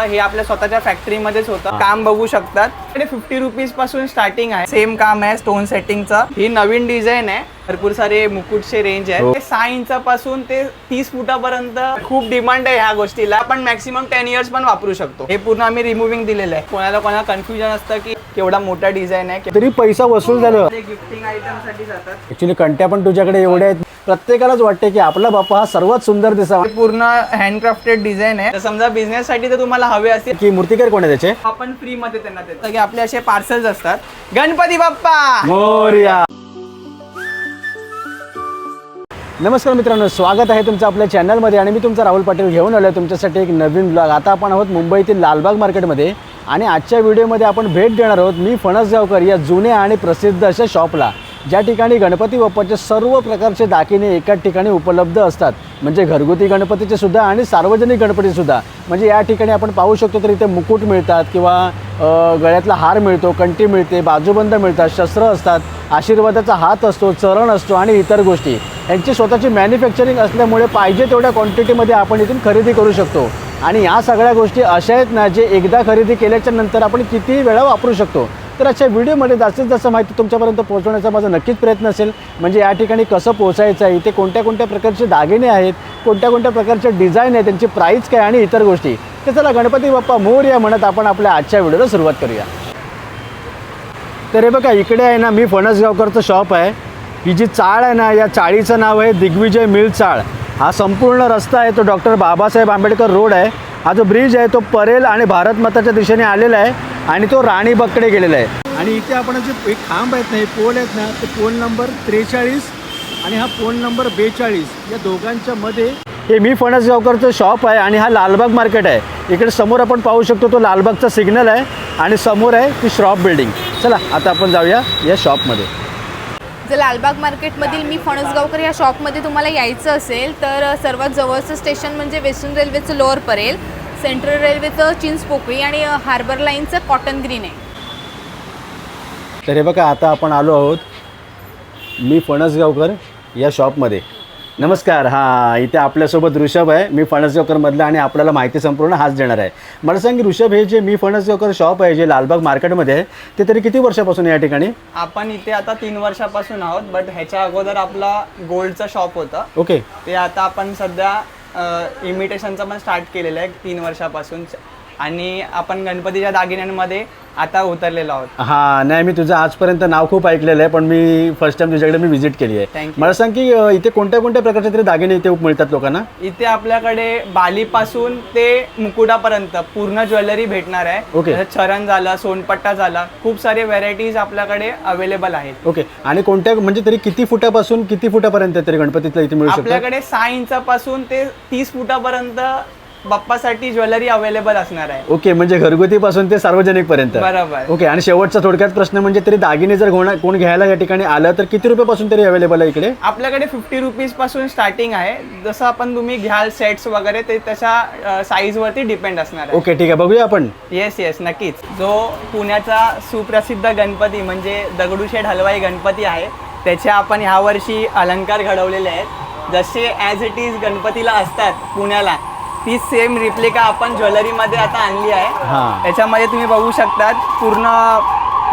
हे आपल्या स्वतःच्या फॅक्टरीमध्येच होतं. काम बघू शकतात. 50 रुपीज पासून स्टार्टिंग आहे. सेम काम आहे स्टोन सेटिंगचं. ही नवीन डिझाईन आहे. भरपूर सारे मुकुटचे रेंज आहे. 6 इंचापासून ते 30 फुटापर्यंत खूप डिमांड आहे ह्या गोष्टीला. आपण मॅक्सिमम 10 इयर्स पण वापरू शकतो. हे पूर्ण आम्ही रिमुव्हिंग दिलेलं आहे. कोणाला कन्फ्युजन असतं की केवढा मोठा डिझाईन आहे. तरी पैसा वसूल झालं. गिफ्टिंग आयटम साठी जातात. ऍक्च्युली कंट्या पण तुझ्याकडे एवढे आहेत. प्रत्येकालाच वाटते की आपला बाप्पा हा सर्वात सुंदर दिसावा. पूर्ण हँडक्राफ्टेड डिझाईन आहे. तर समजा बिझनेस साठी तर तुम्हाला हवे असतील की मूर्तिकार कोण आहे त्याचे? आपण फ्री मध्ये त्यांना देतो. सगळे आपले असे पार्सल्स असतात. गणपती बाप्पा मोरया. नमस्कार मित्रांनो, स्वागत आहे तुमचं आपल्या चॅनलमध्ये आणि मी तुमचा राहुल पाटील घेऊन आलो आहे तुमच्यासाठी एक नवीन ब्लॉग. आता आपण आहोत मुंबईतील लालबाग मार्केटमध्ये आणि आजच्या व्हिडिओमध्ये आपण भेट देणार आहोत मी फणसगावकर या जुन्या आणि प्रसिद्ध अशा शॉपला, ज्या ठिकाणी गणपती बाप्पाचे सर्व प्रकारचे दागिने एकाच ठिकाणी उपलब्ध असतात. म्हणजे घरगुती गणपतीचे सुद्धा आणि सार्वजनिक गणपती सुद्धा. म्हणजे या ठिकाणी आपण पाहू शकतो तर इथे मुकुट मिळतात किंवा गळ्यातला हार मिळतो, कंठी मिळते, बाजूबंद मिळतात, शस्त्र असतात, आशीर्वादाचा हात असतो, चरण असतो आणि इतर गोष्टी. यांची स्वतःची मॅन्युफॅक्चरिंग असल्यामुळे पाहिजे तेवढ्या क्वांटिटीमध्ये आपण इथून खरेदी करू शकतो. आणि या सगळ्या गोष्टी अशा आहेत ना, जे एकदा खरेदी केल्याच्या नंतर आपण कितीही वेळा वापरू शकतो. तर आजच्या व्हिडिओमध्ये जास्तीत जास्त माहिती तुमच्यापर्यंत पोहोचवण्याचा माझा नक्कीच प्रयत्न असेल. म्हणजे या ठिकाणी कसं पोहोचायचं आहे, इथे कोणत्या कोणत्या प्रकारचे दागिने आहेत, कोणत्या कोणत्या प्रकारचे डिझाईन आहे, त्यांची प्राईस काय आणि इतर गोष्टी. तर चला गणपती बाप्पा मोरया म्हणत आपण आपल्या आजच्या व्हिडिओला सुरुवात करूया. तर हे बघा, इकडे आहे ना मी फणसगावकरचं शॉप आहे. ही जी चाळ आहे ना, या चाळीचं नाव आहे दिग्विजय मिल चाळ. हा संपूर्ण रस्ता आहे तो डॉक्टर बाबासाहेब आंबेडकर रोड आहे. हा जो ब्रिज आहे तो परेल आणि भारतमाताच्या दिशेने आलेला आहे आणि तो राणीबागकडे गेलेला आहे. आणि इथे आपण जे एक खांब आहेत ना, हे पोल आहेत ना, ते पोल नंबर 43 आणि हा पोल नंबर 42 या दोघांच्या मध्ये हे मी फणसगावकरचं शॉप आहे. आणि हा लालबाग मार्केट आहे. इकडे समोर आपण पाहू शकतो तो लालबागचा सिग्नल आहे आणि समोर आहे ती श्रॉप बिल्डिंग. चला आता आपण जाऊया या शॉपमध्ये. जर लालबाग मार्केटमधील मी फणसगावकर या शॉपमध्ये तुम्हाला यायचं असेल तर सर्वात जवळचं स्टेशन म्हणजे वेस्टर्न रेल्वेचं लोअर परेल, सेंट्रल रेल्वेचं चिंचपोकळी आणि हार्बर लाईनचं कॉटन ग्रीन आहे. तर हे बघा, आता आपण आलो आहोत मी फणसगावकर या शॉपमध्ये. नमस्कार. हां, इथे आपल्यासोबत ऋषभ आहे, मी फणसगावकरमधला, आणि आपल्याला माहिती संपूर्ण हाच देणार आहे. मला सांग ऋषभ, हे जे मी फणसगावकर शॉप आहे जे लालबाग मार्केटमध्ये आहे ते तरी किती वर्षापासून या ठिकाणी? आपण इथे आता 3 वर्षापासून आहोत. बट ह्याच्या अगोदर आपला गोल्डचं शॉप होतं. ओके. ते आता आपण सध्या इमिटेशनचं पण स्टार्ट केलेलं आहे 3 वर्षापासून. आणि आपण गणपतीच्या दागिन्यांमध्ये आता उतरलेलो आहोत. हां, नाही मी तुझं आजपर्यंत नाव खूप ऐकलेलं आहे, पण मी फर्स्ट टाइम तुझ्याकडे मी व्हिजिट केली आहे. Thank you. मला सांग की इथे कोणत्या कोणत्या प्रकारचे तरी दागिने इथे मिळतात लोकांना? इथे आपल्याकडे बालीपासून ते मुकुटापर्यंत पूर्ण ज्वेलरी भेटणार आहे. Okay. जसं चरण झालं, सोनपट्टा झाला, खूप सारे व्हरायटीज आपल्याकडे अवेलेबल आहेत. ओके. आणि कोणत्या म्हणजे तरी किती फुटापासून किती फुटापर्यंत तरी गणपतीतलं इथे मिळू शकतं? आपल्याकडे 6 इंचापासून ते 30 फुटापर्यंत बाप्पासाठी ज्वेलरी अवेलेबल असणार आहे. ओके, म्हणजे घरगुती पासून ते सार्वजनिक पर्यंत. बरोबर. ओके. आणि शेवटचा थोडक्यात प्रश्न म्हणजे तरी दागिने जर कोण घ्यायला या ठिकाणी आलं तर किती रुपयापासून तरी अवेलेबल आहे इकडे? आपल्याकडे 50 रुपीज पासून स्टार्टिंग आहे. जसं आपण तुम्ही घ्याल सेट्स वगैरे ते त्याच्या साईज वरती डिपेंड असणार आहे. ओके, ठीक आहे, बघूया आपण. येस नक्कीच. जो पुण्याचा सुप्रसिद्ध गणपती म्हणजे दगडूशेठ हलवाई गणपती आहे, त्याचे आपण ह्या वर्षी अलंकार घडवलेले आहेत. जसे ॲज इट इज गणपतीला असतात पुण्याला, ती सेम रिप्लिका आपण ज्वेलरीमध्ये आता आणली आहे. हां. त्याच्यामध्ये तुम्ही बघू शकतात पूर्ण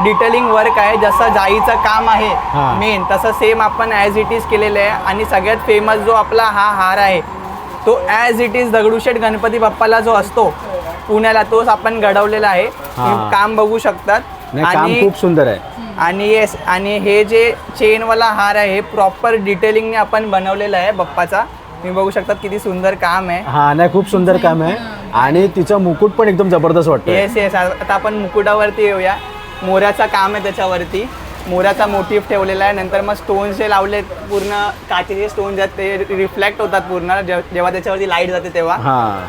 डिटेलिंग वर्क आहे. जसं जाईचं काम आहे हां. मेन, तसं सेम आपण ॲज इट इज केलेलं आहे. आणि सगळ्यात फेमस जो आपला हा हार आहे तो as it is Dagdusheth Ganpati बाप्पाला जो असतो पुण्याला, तोच आपण घडवलेला आहे. हां. तुम्ही काम बघू शकतात. नाही, काम खूप सुंदर आहे. आणि येस, आणि हे जे चेनवाला हार आहे हे प्रॉपर डिटेलिंगने आपण बनवलेला आहे बाप्पाचा. तुम्ही बघू शकतात किती सुंदर काम आहे. हा, नाही खूप सुंदर काम आहे. आणि तिचा मुकुट पण एकदम जबरदस्त वाटतो. येस. आता आपण मुकुटावरती येऊया. मोराचं काम आहे त्याच्यावरती. मोराचा मोटिव्ह ठेवलेला आहे. नंतर मग स्टोन्स जे लावलेत, पूर्ण काचेचे स्टोन्स आहेत, ते रिफ्लेक्ट होतात पूर्ण जेव्हा त्याच्यावरती लाईट जाते तेव्हा. हा,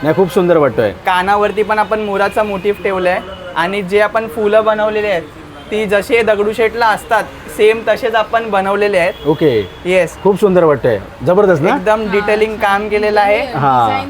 नाही खूप सुंदर वाटतोय. कानावरती पण आपण मोराचा मोटिव्ह ठेवलाय. आणि जे आपण फुलं बनवलेले आहेत ती जसे दगडूशेठला असतात सेम तसेच आपण बनवलेले आहेत. ओके. येस, खूप सुंदर वाटतंय, जबरदस्त ना? एकदम डिटेलिंग काम केलेलं आहे. हा,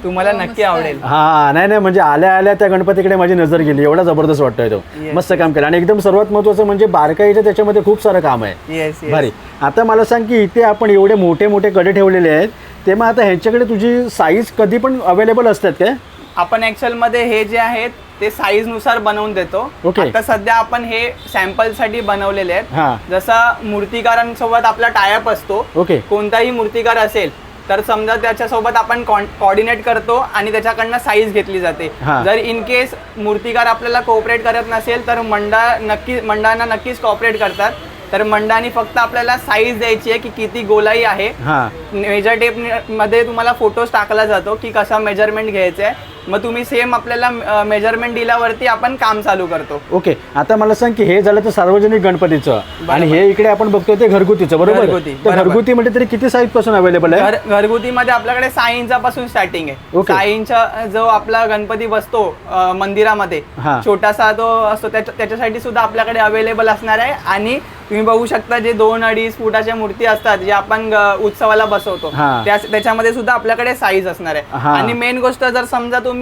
तुम्हाला नक्की आवडेल. हा, नाही म्हणजे आल्या आल्या त्या गणपतीकडे माझी नजर गेली. एवढा जबरदस्त वाटतोय तो. मस्त काम केलं. आणि एकदम सर्वात महत्त्वाचं म्हणजे बारकाईचं त्याच्यामध्ये खूप सारं काम आहे. येस. भारी. आता मला सांग की इथे आपण एवढे मोठे मोठे कडे ठेवलेले आहेत, तेव्हा आता ह्यांच्याकडे तुझी साईज कधी पण अवेलेबल असतात काय? आपण ऍक्च्युअल मध्ये हे जे आहेत ते साईज नुसार बनवून देतो. Okay. आता सध्या आपण हे सॅम्पल साठी बनवलेले हा. आहेत. जसा मूर्तिकारांसोबत आपला टायअप असतो. ओके. कोणताही मूर्तिकार असेल तर समजा त्याच्यासोबत आपण कोऑर्डिनेट करतो आणि त्याच्याकडनं साईज घेतली जाते. हा. जर इन केस मूर्तिकार आपल्याला कोऑपरेट करत नसेल तर मंडळांना नक्कीच कोऑपरेट करतात. तर मंडळांनी फक्त आपल्याला साईज द्यायची आहे की किती गोलाई आहे. हा. मेजर टेप मध्ये तुम्हाला फोटोज टाकला जातो की कसा मेजरमेंट घ्यायचा आहे. मग तुम्ही सेम आपल्याला मेजरमेंट दिल्यावरती आपण काम चालू करतो. ओके. आता मला सांग की हे झालं तर सार्वजनिक गणपतीचं आणि हे इकडे आपण बघतोय ते घरगुतीचं बरोबर. घरगुती, तर बरोबर. घरगुती म्हणजे तरी किती साईज पासून अवेलेबल आहे? घरगुतीमध्ये आपल्याकडे 6 इंचापासून स्टार्टिंग आहे. Okay. 6 इंच जो आपला गणपती बसतो मंदिरामध्ये हा. छोटासा तो असतो त्याच्यासाठी सुद्धा आपल्याकडे अवेलेबल असणार आहे. आणि तुम्ही बघू शकता जे 2-2.5 फुटाच्या मूर्ती असतात जे आपण उत्सवाला बसवतो हा. त्याच्यामध्ये सुद्धा आपल्याकडे साईज असणार आहे. हा. आणि मेन गोष्ट जर समजा तुम्ही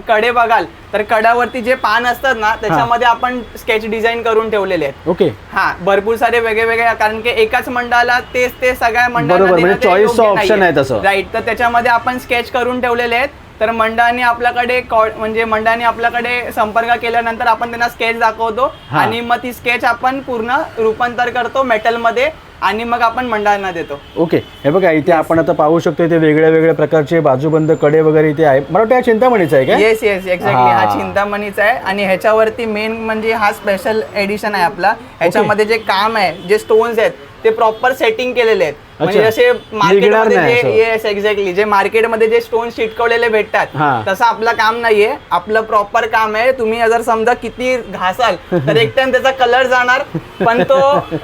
कडे बघाल तर कडावरती जे पान असतात ना त्याच्यामध्ये आपण स्केच डिझाईन करून ठेवलेले आहेत. ओके. हा, भरपूर सारे वेगवेगळे, कारण की एकाच मंडळाला तेच ते सगळ्या मंडळांना बरोबर, म्हणजे देणं ते choice योग्य चं option नाहीये. आहे तसं. राईट. तर त्याच्यामध्ये आपण स्केच करून ठेवलेले आहेत. तर मंडळाने आपल्याकडे म्हणजे मंडळाने आपल्याकडे संपर्क केल्यानंतर आपण त्यांना स्केच दाखवतो हा. आणि मग ती स्केच आपण पूर्ण रूपांतर करतो मेटलमध्ये आणि मग आपण मंडळांना देतो. ओके. हे बघा इथे आपण आता पाहू शकतो इथे वेगळ्या वेगळ्या प्रकारचे बाजूबंद कडे वगैरे इथे आहे. मला वाटतं चिंतामणीचा आहे का? Yes exactly. हा. हा चिंतामणीचा आहे आणि ह्याच्यावरती मेन म्हणजे हा स्पेशल एडिशन आहे आपला. ह्याच्यामध्ये जे काम आहे, जे स्टोन्स आहेत ते प्रॉपर सेटिंग केलेले आहेत. म्हणजे अच्छा. जसे निघणार नाही मार्केटमध्ये असं. येस एक्झॅक्टली जे मार्केटमध्ये जे स्टोन्स चिटकवलेले भेटतात हा. तसं आपलं काम नाहीये. आपलं प्रॉपर काम आहे. तुम्ही जर समजा किती घासाल तर एक टाइम त्याचा कलर जाणार पण तो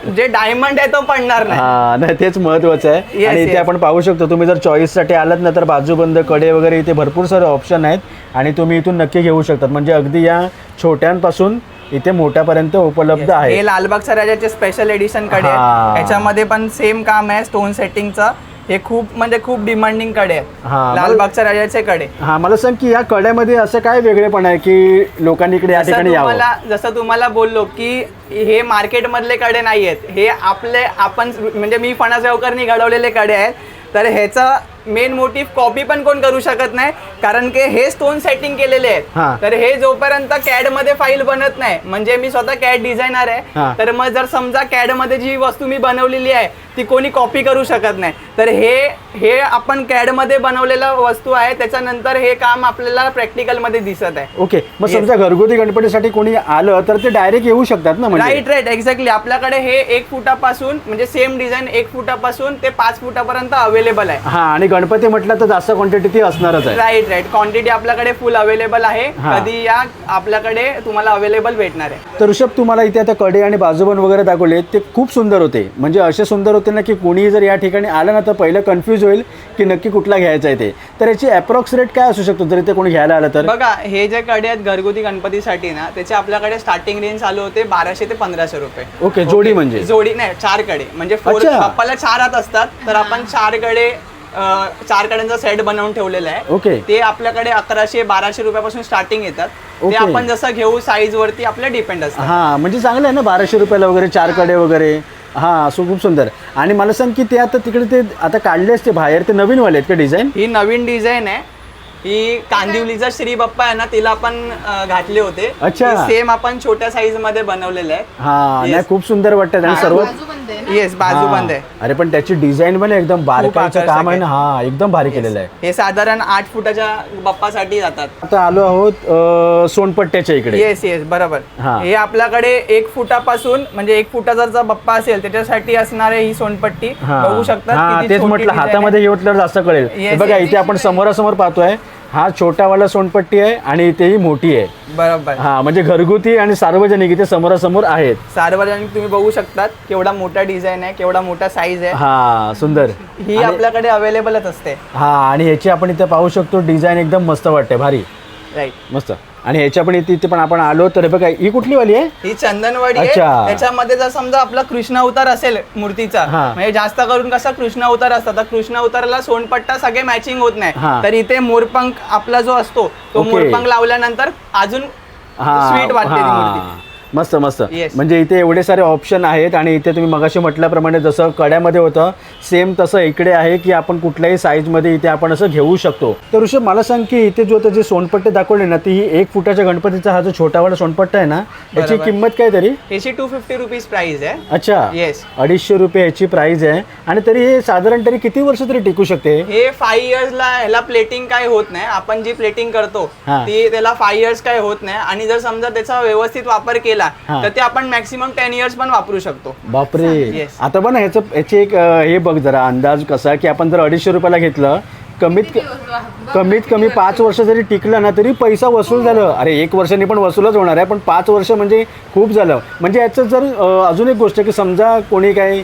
जे डायमंड आहे तो पडणार नाही. हा, नाही तेच महत्वाचं आहे. Yes, आणि इथे yes. आपण पाहू शकतो तुम्ही जर चॉईस साठी आलात ना तर बाजूबंद कडे वगैरे इथे भरपूर सारे ऑप्शन आहेत आणि तुम्ही इथून नक्की घेऊ शकतात. म्हणजे अगदी या छोट्यांपासून इथे मोठ्यापर्यंत उपलब्ध आहे. हे लालबागच्या राजाचे स्पेशल एडिशन कडे हा. आहेत. ह्याच्यामध्ये पण सेम काम आहे स्टोन सेटिंगचं. हे खूप डिमांडिंग कडे आहेत हा. लालबागच्या राजाचे कडे. हा, मला सांग की या कड्यामध्ये असं काय वेगळेपण आहे की लोकांनी इकडे या ठिकाणी यावं? जसं तुम्हाला बोललो की हे मार्केट मधले कडे नाही आहेत. हे आपण म्हणजे मी फणस गावकरनी घडवलेले कडे आहेत. तर ह्याचा मेन मोटिव्ह कॉपी पण कोण करू शकत नाही कारण की हे स्टोन सेटिंग केलेले हा. आहेत. तर हे जोपर्यंत कॅड मध्ये फाईल बनत नाही, म्हणजे मी स्वतः कॅड डिझायनर हा. आहे. तर मग जर समजा कॅड मध्ये जी वस्तू मी बनवलेली आहे ती कोणी कॉपी करू शकत नाही. तर हे आपण कॅड मध्ये बनवलेला वस्तू आहे. त्याच्यानंतर हे काम आपल्याला प्रॅक्टिकल मध्ये दिसत आहे. ओके. मग Yes. समजा घरगुती गणपतीसाठी कोणी आलं तर ते डायरेक्ट येऊ शकतात ना? म्हणजे राईट एक्झॅक्टली. आपल्याकडे हे 1 फुटापासून म्हणजे सेम डिझाईन 1 फुटापासून ते 5 फुटापर्यंत अवेलेबल आहे. हा, आणि गणपती म्हटलं तर जास्त क्वांटिटी ती असणारच आहे. राईट क्वांटिटी आपल्याकडे फुल अवेलेबल आहे. हा. कधी या, आपल्याकडे तुम्हाला अवेलेबल भेटणार आहे. तर ऋषभ, तुम्हाला इथे आता कडे आणि बाजूबंद वगैरे दाखवले ते खूप सुंदर होते. म्हणजे असे सुंदर होते ना की कोणी जर या ठिकाणी आलं ना तर पहिलं कन्फ्यूज होईल की नक्की कुठला घ्यायचा आहे ते. तर याची अप्रॉक्स रेट काय असू शकतो जर इथे कोणी घ्यायला आलं तर? बघा, हे जे कडे आहेत घरगुती गणपतीसाठी ना त्याचे आपल्याकडे स्टार्टिंग रेंज चालू होते 1200 ते 1500 रुपये. ओके. जोडी म्हणजे? जोडी नाही, 4 कडे म्हणजे अच्छा. बाप्पाला 4 हात असतात. तर आपण 4 कड्यांचा सेट बनवून ठेवलेला आहे. ओके. ते आपल्याकडे 1100-1200 रुपयापासून स्टार्टिंग येतात. ते ओके. आपण जसं घेऊ साईज वरती आपल्या डिपेंड असतं. हा, म्हणजे चांगलं आहे ना 1200 रुपयाला वगैरे 4 कडे वगैरे. हा, सो खूप सुंदर. आणि मला सांग की ते आता तिकडे ते आता काढले असते बाहेर, ते नवीन वाले आहेत का डिझाईन? ही नवीन डिझाईन आहे. ही कांदिवलीचा श्री बाप्पा आहे ना, तिला आपण घातले होते. अच्छा. सेम आपण छोट्या साईज मध्ये बनवलेले आहे. हा, Yes. नाही खूप सुंदर वाटतात. आणि हा. सर्वात बाजूबंद आहे ना? येस, बाजूबंद आहे. अरे पण त्याची डिझाईन पण एकदम बारकाईचं आकर्षक काम आहे आहे. ना. हा, एकदम भारी केलेलं आहे. हे साधारण 8 फुटाच्या बाप्पासाठी जातात. आता आलो आहोत सोनपट्ट्याच्या इकडे. येस बरोबर. हा. हे आपल्याकडे 1 फुटापासून म्हणजे 1 फुटा जर बाप्पा असेल त्याच्यासाठी असणार आहे ही सोनपट्टी. हा. बघू शकता हा, किती तेच छोटी म्हटलं design आहे. हातामध्ये घेतल्यावर जास्त कळेल. Yes, हे बघा yes. इथे आपण समोरासमोर पाहतोय. हा छोटावाला सोनपट्टी आहे आणि इथेही मोठी आहे. बरोबर. हा, म्हणजे घरगुती आणि सार्वजनिक इथे समोरासमोर आहेत. सार्वजनिक तुम्ही बघू शकतात केवढा मोठा डिझाईन आहे, केवढा मोठा साईज आहे. हा, सुंदर. ही आणि- आपल्याकडे अवेलेबलच असते. हा, आणि ह्याची आपण इथे पाहू शकतो डिझाईन एकदम मस्त वाटते, भारी राईट. मस्त. आणि ह्याच्या पण इथे पण आपण आलो तर हे बघा ही कुठली वाली आहे? ही चंदनवाडी आहे. अच्छा. त्याच्यामध्ये जर समजा आपला कृष्ण अवतार असेल मूर्तीचा, हा. म्हणजे जास्त करून कसा कृष्ण अवतार असतात, तर कृष्ण अवताराला सोनपट्टा सगळे मॅचिंग होत हा. नाही. तर इथे मोरपंख आपला जो असतो तो ओके. मोरपंख लावल्यानंतर अजून स्वीट वाटते ती मूर्ती. मस्त मस्त. Yes. म्हणजे इथे एवढे सारे ऑप्शन आहेत आणि इथे तुम्ही मगाशी म्हटल्याप्रमाणे जसं कड्यामध्ये होतं सेम तसं इकडे आहे की आपण कुठल्याही साईजमध्ये इथे आपण असं घेऊ शकतो. तर ऋषभ मला सांग की इथे जो आता जे सोनपट्टे दाखवले ना ती ही 1 फुटाच्या गणपतीचा हा जो छोटावाला सोनपट्टा आहे ना याची बरोबर. किंमत काय तरी? याची 250 रुपीज प्राइस आहे. अच्छा. येस. 250 रुपये याची प्राइस आहे आणि तरी हे साधारण तरी किती वर्ष तरी टिकू शकते? हे 5 इयर्सला ह्याला प्लेटिंग काय होत नाही. आपण जी प्लेटिंग करतो हा. ती त्याला 5 इयर्स काय होत नाही आणि जर समजा त्याचा व्यवस्थित वापर केला हा. तर ते आपण मॅक्सिमम 10 इयर्स पण वापरू शकतो. बापरे. Yes. आता पण ह्याची एक हे बघ जरा अंदाज कसा की आपण जर 250 रुपयाला घेतलं कमीत कमी 5 वर्ष जरी टिकलं ना तरी पैसा वसूल झालं. अरे 1 वर्षांनी पण वसूलच होणार आहे पण 5 वर्ष म्हणजे खूप झालं. म्हणजे याचं जर अजून एक गोष्ट की समजा कोणी काही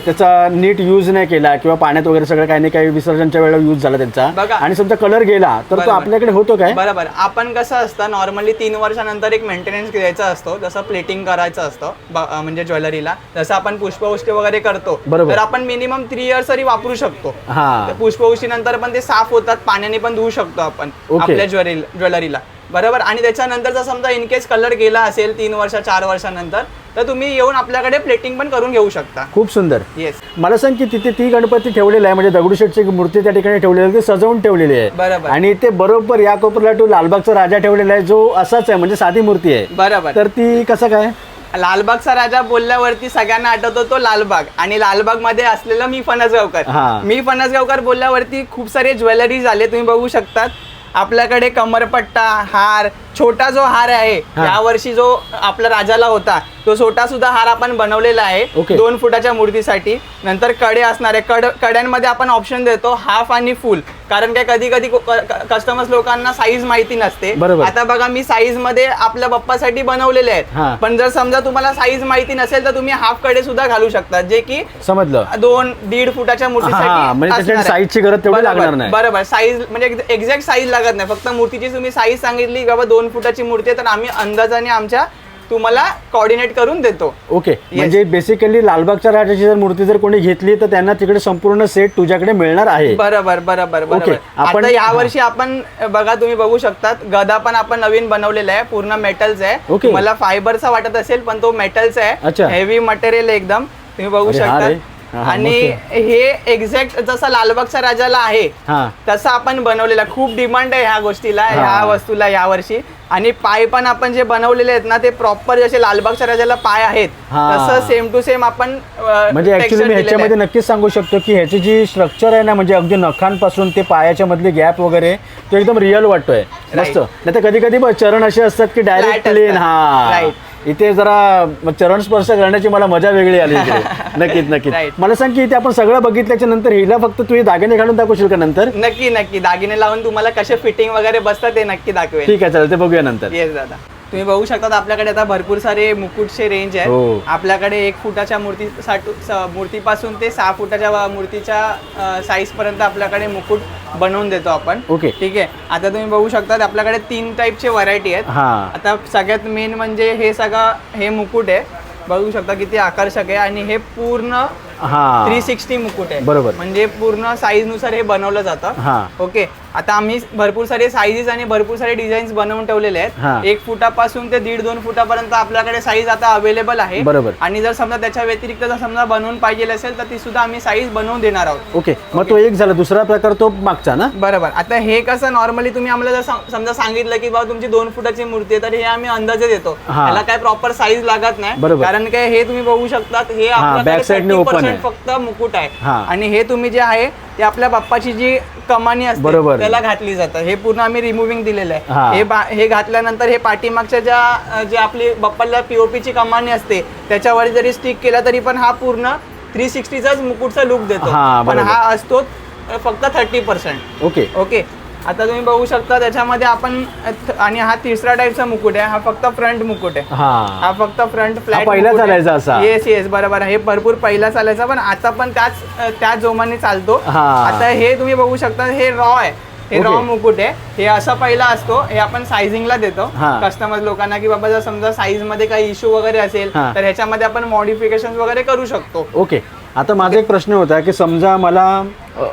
त्याचा नीट यूज नाही केला किंवा पाण्यात वगैरे सगळं काही नाही काही विसर्जनच्या वेळेला यूज झाला त्यांचा बघा. आणि समजा कलर गेला तर तो बरोबर. आपल्याकडे होतो काय? बरोबर. आपण कसं असतं नॉर्मली 3 वर्षानंतर एक मेंटेनन्स द्यायचा असतो. जसं प्लेटिंग करायचं असतं म्हणजे ज्वेलरीला जसं आपण पुष्पवृष्टी वगैरे करतो बरोबर. तर आपण मिनिमम 3 इयर्स तरी वापरू शकतो. हा. पुष्पवृष्टीनंतर पण ते साफ होतात पाण्याने पण धुवू शकतो आपण Okay. आपल्या ज्वेलरीला. बरोबर. आणि त्याच्यानंतर जर समजा इन केस कलर गेला असेल 3 वर्ष 4 वर्षानंतर तर तुम्ही येऊन आपल्याकडे प्लेटिंग पण करून घेऊ शकता. खूप सुंदर. येस. मला सांग की तिथे ती गणपती ठेवलेला आहे म्हणजे दगडूशेठची मूर्ती त्या ठिकाणी ठेवलेली आहे ती सजवून ठेवलेली आहे. बरोबर. आणि ते बरोबर या कोपऱ्याला तो लालबागचा राजा ठेवलेला आहे जो असाच आहे म्हणजे साधी मूर्ती आहे. बरोबर. तर ती कसं काय? लालबागचा राजा बोलल्यावरती सगळ्यांना आठवतो तो लालबाग आणि लालबाग मध्ये असलेलं मी फणसगावकर. हा. मी फणसगावकर बोलल्यावरती खूप सारे ज्वेलरीज आले तुम्ही बघू शकतात. आपल्याकडे कमरपट्टा हार छोटा जो हार आहे हा. यावर्षी जो आपल्या राजाला होता तो छोटा सुद्धा हार आपण बनवलेला आहे Okay. 2 फुटाच्या मूर्तीसाठी. नंतर कडे असणार आहे. कड्यांमध्ये आपण ऑप्शन देतो हाफ आणि फुल कारण काय कधी कधी कस्टमर्स लोकांना साईज माहिती नसते. बरोबर. आता बघा मी साईज मध्ये आपल्या बाप्पासाठी बनवलेले हा. आहेत पण जर समजा तुम्हाला साईज माहिती नसेल तर तुम्ही हाफ कडे सुद्धा घालू शकता जे की समजलं. 2-1.5 फुटाच्या हा, मूर्तीसाठी म्हणजे त्याच्यासाठी असणार आहे. साईजची गरज तेवढी बरोबर, लागणार नाही. बरोबर. साईज म्हणजे एक्झॅक्ट साईज लागत नाही. फक्त मूर्तीची तुम्ही साईज सांगितली बाबा 2 फुटाची मूर्ती आहे तर आम्ही अंदाजाने आमच्या तुम्हाला कोऑर्डिनेट करून देतो. ओके. म्हणजे बेसिकली लालबागच्या राजाची जर मूर्ती जर कोणी घेतली तर त्यांना तिकडे संपूर्ण सेट तुझ्याकडे मिळणार आहे. बरोबर बरोबर बरोबर. आपण- आता यावर्षी आपण बघा तुम्ही बघू शकतात गदा पण आपण नवीन बनवलेला आहे पूर्ण मेटलचा आहे. Okay. मला फायबरचा वाटत असेल पण तो मेटलचा अच्छा. आहे. हेवी मटेरियल एकदम तुम्ही बघू अरे हा रे. शकता. हा, हा, आणि मस्त. हे एक्झॅक्ट जसं लालबागच्या राजाला आहे हा. तसं आपण बनवलेला. खूप डिमांड आहे ह्या गोष्टीला हा. ह्या वस्तूला यावर्षी. आणि पाय पण आपण जे बनवलेले आहेत ना ते प्रॉपर जसे लालबागच्या राजाला पाय आहेत हा. तसं सेम टू सेम आपण म्हणजे ऍक्च्युली texture मी दिलेलं ह्याच्यामध्ये आहे. नक्कीच सांगू शकतो की ह्याची जी स्ट्रक्चर आहे ना म्हणजे अगदी नखांपासून ते पायाच्या मधले गॅप वगैरे तो एकदम रिअल वाटतोय. मस्त. नाही तर कधी कधी चरण असे असतात की डायरेक्ट Flat प्लेन. असतात. हा. Right. इथे जरा चरण स्पर्श करण्याची मला मजा वेगळी आली इकडे. नक्कीच नक्कीच. Right. मला सांग की इथे आपण सगळं बघितल्याच्या नंतर हिला फक्त तुझे दागिने घालून दाखवशील का नंतर? नक्की नक्की दागिने लावून तुम्हाला कसे फिटिंग वगैरे बसतात ते नक्की दाखवेल. ठीक आहे चालेल ते बघूया नंतर. येस दादा. तुम्ही बघू शकता आपल्याकडे आता भरपूर सारे मुकुटचे रेंज आहे. हो. आपल्याकडे 1 फुटाच्या मूर्तीपासून ते 6 फुटाच्या मूर्तीच्या साईज पर्यंत आपल्याकडे मुकुट बनवून देतो आपण. Okay. ठीक आहे. आता तुम्ही बघू शकता आपल्याकडे 3 टाईपचे व्हरायटी आहेत. हा. आता सगळ्यात मेन म्हणजे हे सगळं हे मुकुट आहे बघू शकता किती आकर्षक आहे आणि हे पूर्ण हा. 360 मुकुट आहे. बरोबर. म्हणजे पूर्ण साईज नुसार हे बनवलं जातं. हा. ओके. आता आम्ही भरपूर सारे साईजेस आणि भरपूर सारे डिझाईन्स बनवून ठेवलेले हा. आहेत. 1 फुटापासून ते 1.5-2 फुटापर्यंत आपल्याकडे साईज आता अवेलेबल आहे. बरोबर. आणि जर समजा त्याच्या व्यतिरिक्त जर समजा बनवून पाहिजे असेल तर ती सुद्धा आम्ही साईज बनवून देणार आहोत. ओके. मग तो एक झाला. दुसरा प्रकार तो मागचा ना? बरोबर. आता हे कसं नॉर्मली तुम्ही आम्हाला जर समजा सांगितलं की बाबा तुमची 2 फुटाची मूर्ती आहे तर हे आम्ही अंदाजे देतो. हा. त्याला काय प्रॉपर साईज लागत नाही. बरोबर. कारण काय हे तुम्ही बघू शकतात हे back आपल्याकडे side ने open 30% आहे. फक्त मुकुट आहे. हा. आणि हे तुम्ही जे आहे ते आपल्या बाप्पाची जी कमानी असते बरोबर. त्याला घातली जातं. हे पूर्ण आम्ही रिमुव्हिंग दिलेलं हा. आहे. हे घातल्यानंतर हे पाठीमागच्या जे आपली बाप्पाला पीओपीची कमानी असते त्याच्यावर जरी स्टिक केला तरी पण हा पूर्ण 360चाच मुकुटचा लुक देतो. हा, पण बरोबर. हा असतो फक्त 30%. ओके. ओके. आता तुम्ही बघू शकता त्याच्यामध्ये आपण आणि हा तिसरा टाईपचा मुकुट आहे. हा फक्त फ्रंट मुकुट आहे. हा. हा फक्त फ्रंट फ्लॅट पहिला चालायचा असा. येस बरोबर. हे भरपूर पहिला चालायचा पण आता पण त्याच जोमाने चालतो. हा. आता हे तुम्ही बघू शकता हे रॉ आहे. हे Okay. रॉ मुकुट आहे. हे असा पहिला असतो. हे आपण सायझिंगला देतो हा. कस्टमर लोकांना की बाबा जर समजा साईज मध्ये काही इश्यू वगैरे असेल हा. तर ह्याच्यामध्ये आपण मॉडिफिकेशन वगैरे करू शकतो. ओके. आता माझा एक प्रश्न होता की समजा मला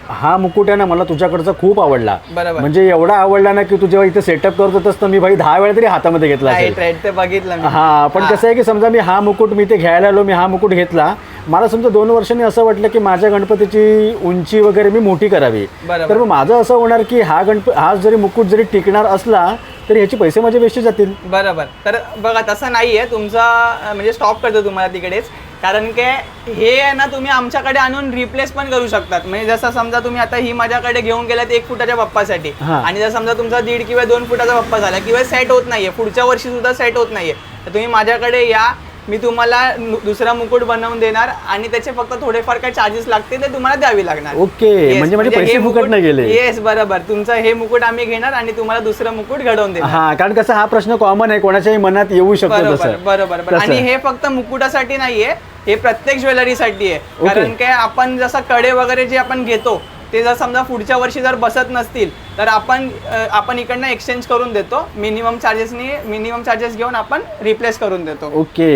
हा मुकुट आहे ना मला तुझ्याकडचा खूप आवडला. बरोबर. म्हणजे एवढा आवडला ना की तू जेव्हा इथे सेटअप करत होतास तर मी भाई 10 वेळा तरी हातामध्ये घेतला असेल. राईट राईट, ते बघितलं मी. हा पण कसं आहे की समजा मी हा मुकुट मी ते घ्यायला आलो, मी हा मुकुट घेतला, मला समजा 2 वर्षांनी असं वाटलं की माझ्या गणपतीची उंची वगैरे मी मोठी करावी. बरोबर. तर मग माझं असं होणार की हा जरी मुकुट जरी टिकणार असला तरी ह्याचे पैसे माझे वेस्ट जातील. बरोबर. तर बघा तसं नाहीये तुमचा, म्हणजे स्टॉप करतो तुम्हाला तिकडेच, कारण की हे आहे ना तुम्ही आमच्याकडे आणून रिप्लेस पण करू शकतात. म्हणजे जसं समजा तुम्ही आता ही माझ्याकडे घेऊन गेलात 1 फुटाच्या बाप्पासाठी, आणि जर समजा तुमचा 1.5 किंवा 2 फुटाचा बाप्पा झाला किंवा सेट होत नाहीये, पुढच्या वर्षी सुद्धा सेट होत नाहीये, तर तुम्ही माझ्याकडे या, मी तुम्हाला दुसरा मुकुट बनवून देणार आणि त्याचे फक्त थोडेफार काही चार्जेस लागतील ते तुम्हाला द्यावी लागणार. ओके, म्हणजे माझे पैसे फुकट नाही गेले. येस बरोबर, तुमचं हे मुकुट आम्ही घेणार आणि तुम्हाला दुसरं मुकुट घडवून देणार. हा, कारण कसं हा प्रश्न कॉमन आहे, कोणाच्याही मनात येऊ शकतो. बरोबर बरोबर. आणि हे फक्त मुकुटासाठी नाहीये, हे प्रत्येक ज्वेलरीसाठी आहे. कारण की आपण जसं कडे वगैरे जे आपण घेतो ते जर समजा पुढच्या वर्षी जर बसत नसतील तर आपण इकडनं एक्सचेंज करून देतो, मिनिमम चार्जेस घेऊन आपण रिप्लेस करून देतो. ओके.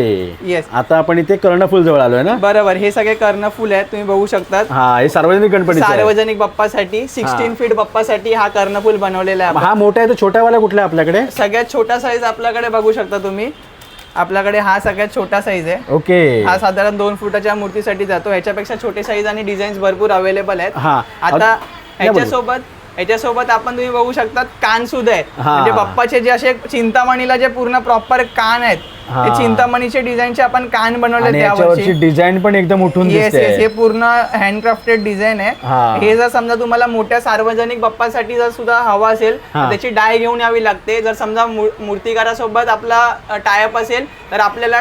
येस. आता आपण इथे कर्णफूल जवळ आलोय ना. बरोबर, हे सगळे कर्णफूल आहेत, तुम्ही बघू शकता. हा, हे सार्वजनिक गणपती, सार्वजनिक बाप्पासाठी 16 फीट बाप्पासाठी हा कर्णफूल बनवलेला आहे. हा मोठा आहे तो छोटावाला कुठला आहे आपल्याकडे? सगळ्यात छोटा साईज आपल्याकडे बघू शकता तुम्ही, आपल्याकडे हा सगळ्यात छोटा साईज आहे. ओके. हा साधारण 2 फुटाच्या मूर्तीसाठी जातो. ह्याच्यापेक्षा छोटे साईज आणि डिझाईन्स भरपूर अवेलेबल आहेत. हा, आता ह्याच्यासोबत आपण तुम्ही बघू शकता कान सुद्धा आहेत. म्हणजे बाप्पाचे जे असे चिंतामणीला जे पूर्ण प्रॉपर कान आहेत, ते चिंतामणीचे डिझाईनचे आपण कान बनवले त्यावर्षी डिझाईन पण एकदम उठून दिसते. हे पूर्ण हँडक्राफ्टेड डिझाईन आहे. हे जर समजा तुम्हाला मोठ्या सार्वजनिक बाप्पासाठी जर सुद्धा हवा असेल तर त्याची डाय घेऊन यावी लागते. जर समजा मूर्तिकारासोबत आपला टायअप असेल तर आपल्याला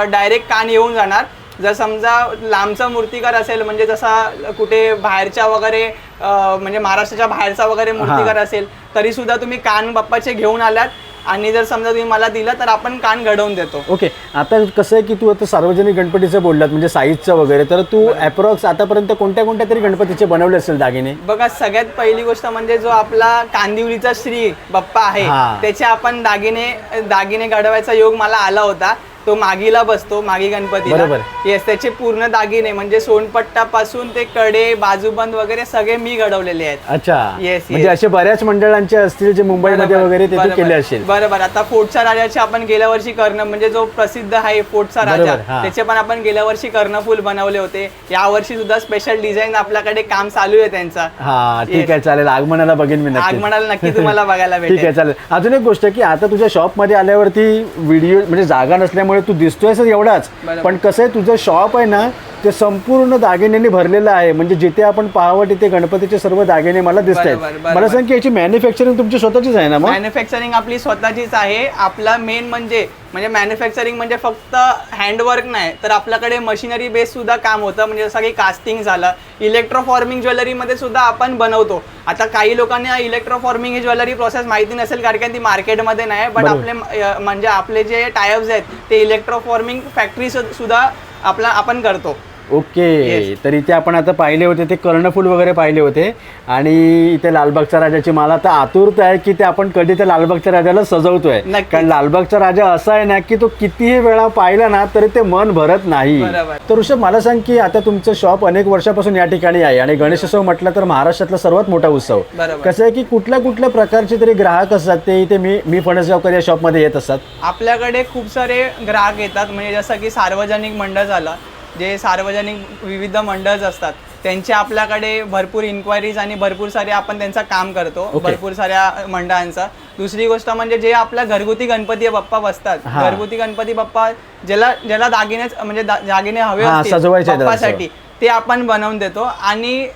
डायरेक्ट कान येऊन जाणार. जर समजा लांबचा मूर्तिकार असेल, म्हणजे जसा कुठे बाहेरच्या वगैरे म्हणजे महाराष्ट्राच्या बाहेरचा वगैरे मूर्तिकार असेल तरी सुद्धा तुम्ही कान बाप्पाचे घेऊन आलात आणि जर समजा तुम्ही मला दिला तर आपण कान घडवून देतो. ओके. आता कसं आहे की तू आता सार्वजनिक गणपतीचं बोललात, म्हणजे साईजचं वगैरे, तर तू अप्रॉक्स आतापर्यंत कोणत्या तरी गणपतीचे बनवले असेल दागिने? बघा, सगळ्यात पहिली गोष्ट म्हणजे जो आपला कांदिवलीचा श्री बाप्पा आहे त्याचे आपण दागिने घडवायचा योग मला आला होता. तो मागीला बसतो, मागी गणपतीला. येस, त्याचे पूर्ण दागिने म्हणजे सोनपट्टापासून ते कडे, बाजूबंद वगैरे सगळे मी घडवलेले आहेत. अच्छा. येस. म्हणजे असे बऱ्याच मंडळांचे असतील जे मुंबईमध्ये वगैरे ते केले असेल. बरोबर. आता फोर्टचा राजाचे आपण गेल्या वर्षी म्हणजे जो प्रसिद्ध आहे फोर्टचा राजा, त्याचे पण आपण गेल्या वर्षी कर्णफूल बनवले होते. या वर्षी सुद्धा स्पेशल डिझाईन आपल्याकडे काम चालू आहे त्यांचा. हा, ठीक आहे, चालेल. आगमनाला बघेन मी नक्की. आगमनाला नक्की तुम्हाला बघायला भेटेल. ठीक आहे, चालेल. अजून एक गोष्ट की आता तुझ्या शॉप मध्ये आल्यावरती व्हिडिओ म्हणजे जागा नसल्यामुळे तू दिसतोयस एवढाच, पण कसं आहे तुझं शॉप आहे ना ते संपूर्ण दागिन्यांनी भरलेलं आहे. म्हणजे जिथे आपण पाहावं तिथे गणपतीचे सर्व दागिने मला दिसत आहेत. मला सांग की याची मॅन्युफॅक्चरिंग तुमची स्वतःचीच आहे ना? मॅन्युफॅक्चरिंग आपली स्वतःचीच आहे. आपला मेन म्हणजे मॅन्युफॅक्चरिंग म्हणजे फक्त हँडवर्क नाही तर आपल्याकडे मशिनरी बेस सुद्धा काम होतं. म्हणजे जसं की कास्टिंग झालं, इलेक्ट्रोफॉर्मिंग ज्वेलरीमध्ये सुद्धा आपण बनवतो. आता काही लोकांना इलेक्ट्रोफॉर्मिंग ही ज्वेलरी प्रोसेस माहिती नसेल कारण की ती मार्केटमध्ये नाही, बट आपले जे टायअप्स आहेत ते इलेक्ट्रोफॉर्मिंग फॅक्टरी सुद्धा आपण करतो. ओके. तर इथे आपण आता पाहिले होते ते कर्णफूल वगैरे पाहिले होते आणि इथे लालबागच्या राजाची मला आता आतुरता आहे की ते आपण कधी त्या लालबागच्या राजाला सजवतोय. कारण लालबागचा राजा असा आहे ना की तो कितीही वेळा पाहिला ना तरी ते मन भरत नाही. तर ऋषभ, मला सांग की आता तुमचं शॉप अनेक वर्षापासून या ठिकाणी आहे आणि गणेशोत्सव म्हटलं तर महाराष्ट्रातला सर्वात मोठा उत्सव. कसं आहे की कुठल्या प्रकारचे तरी ग्राहक असतात ते इथे मी फणसगावकर या शॉपमध्ये येत असतात? आपल्याकडे खूप सारे ग्राहक येतात. म्हणजे जसं की सार्वजनिक मंडळ झालं, जे सार्वजनिक विविध मंडळ असतात त्यांचे आपल्याकडे भरपूर इन्क्वायरीज आणि भरपूर सारे आपण त्यांचं काम करतो. भरपूर साऱ्या मंडळांचा. दुसरी गोष्ट म्हणजे जे आपल्या घरगुती गणपती बाप्पा बसतात, घरगुती गणपती बाप्पा ज्याला दागिने हवे असतील बाप्पासाठी ते आपण बनवून देतो. आणि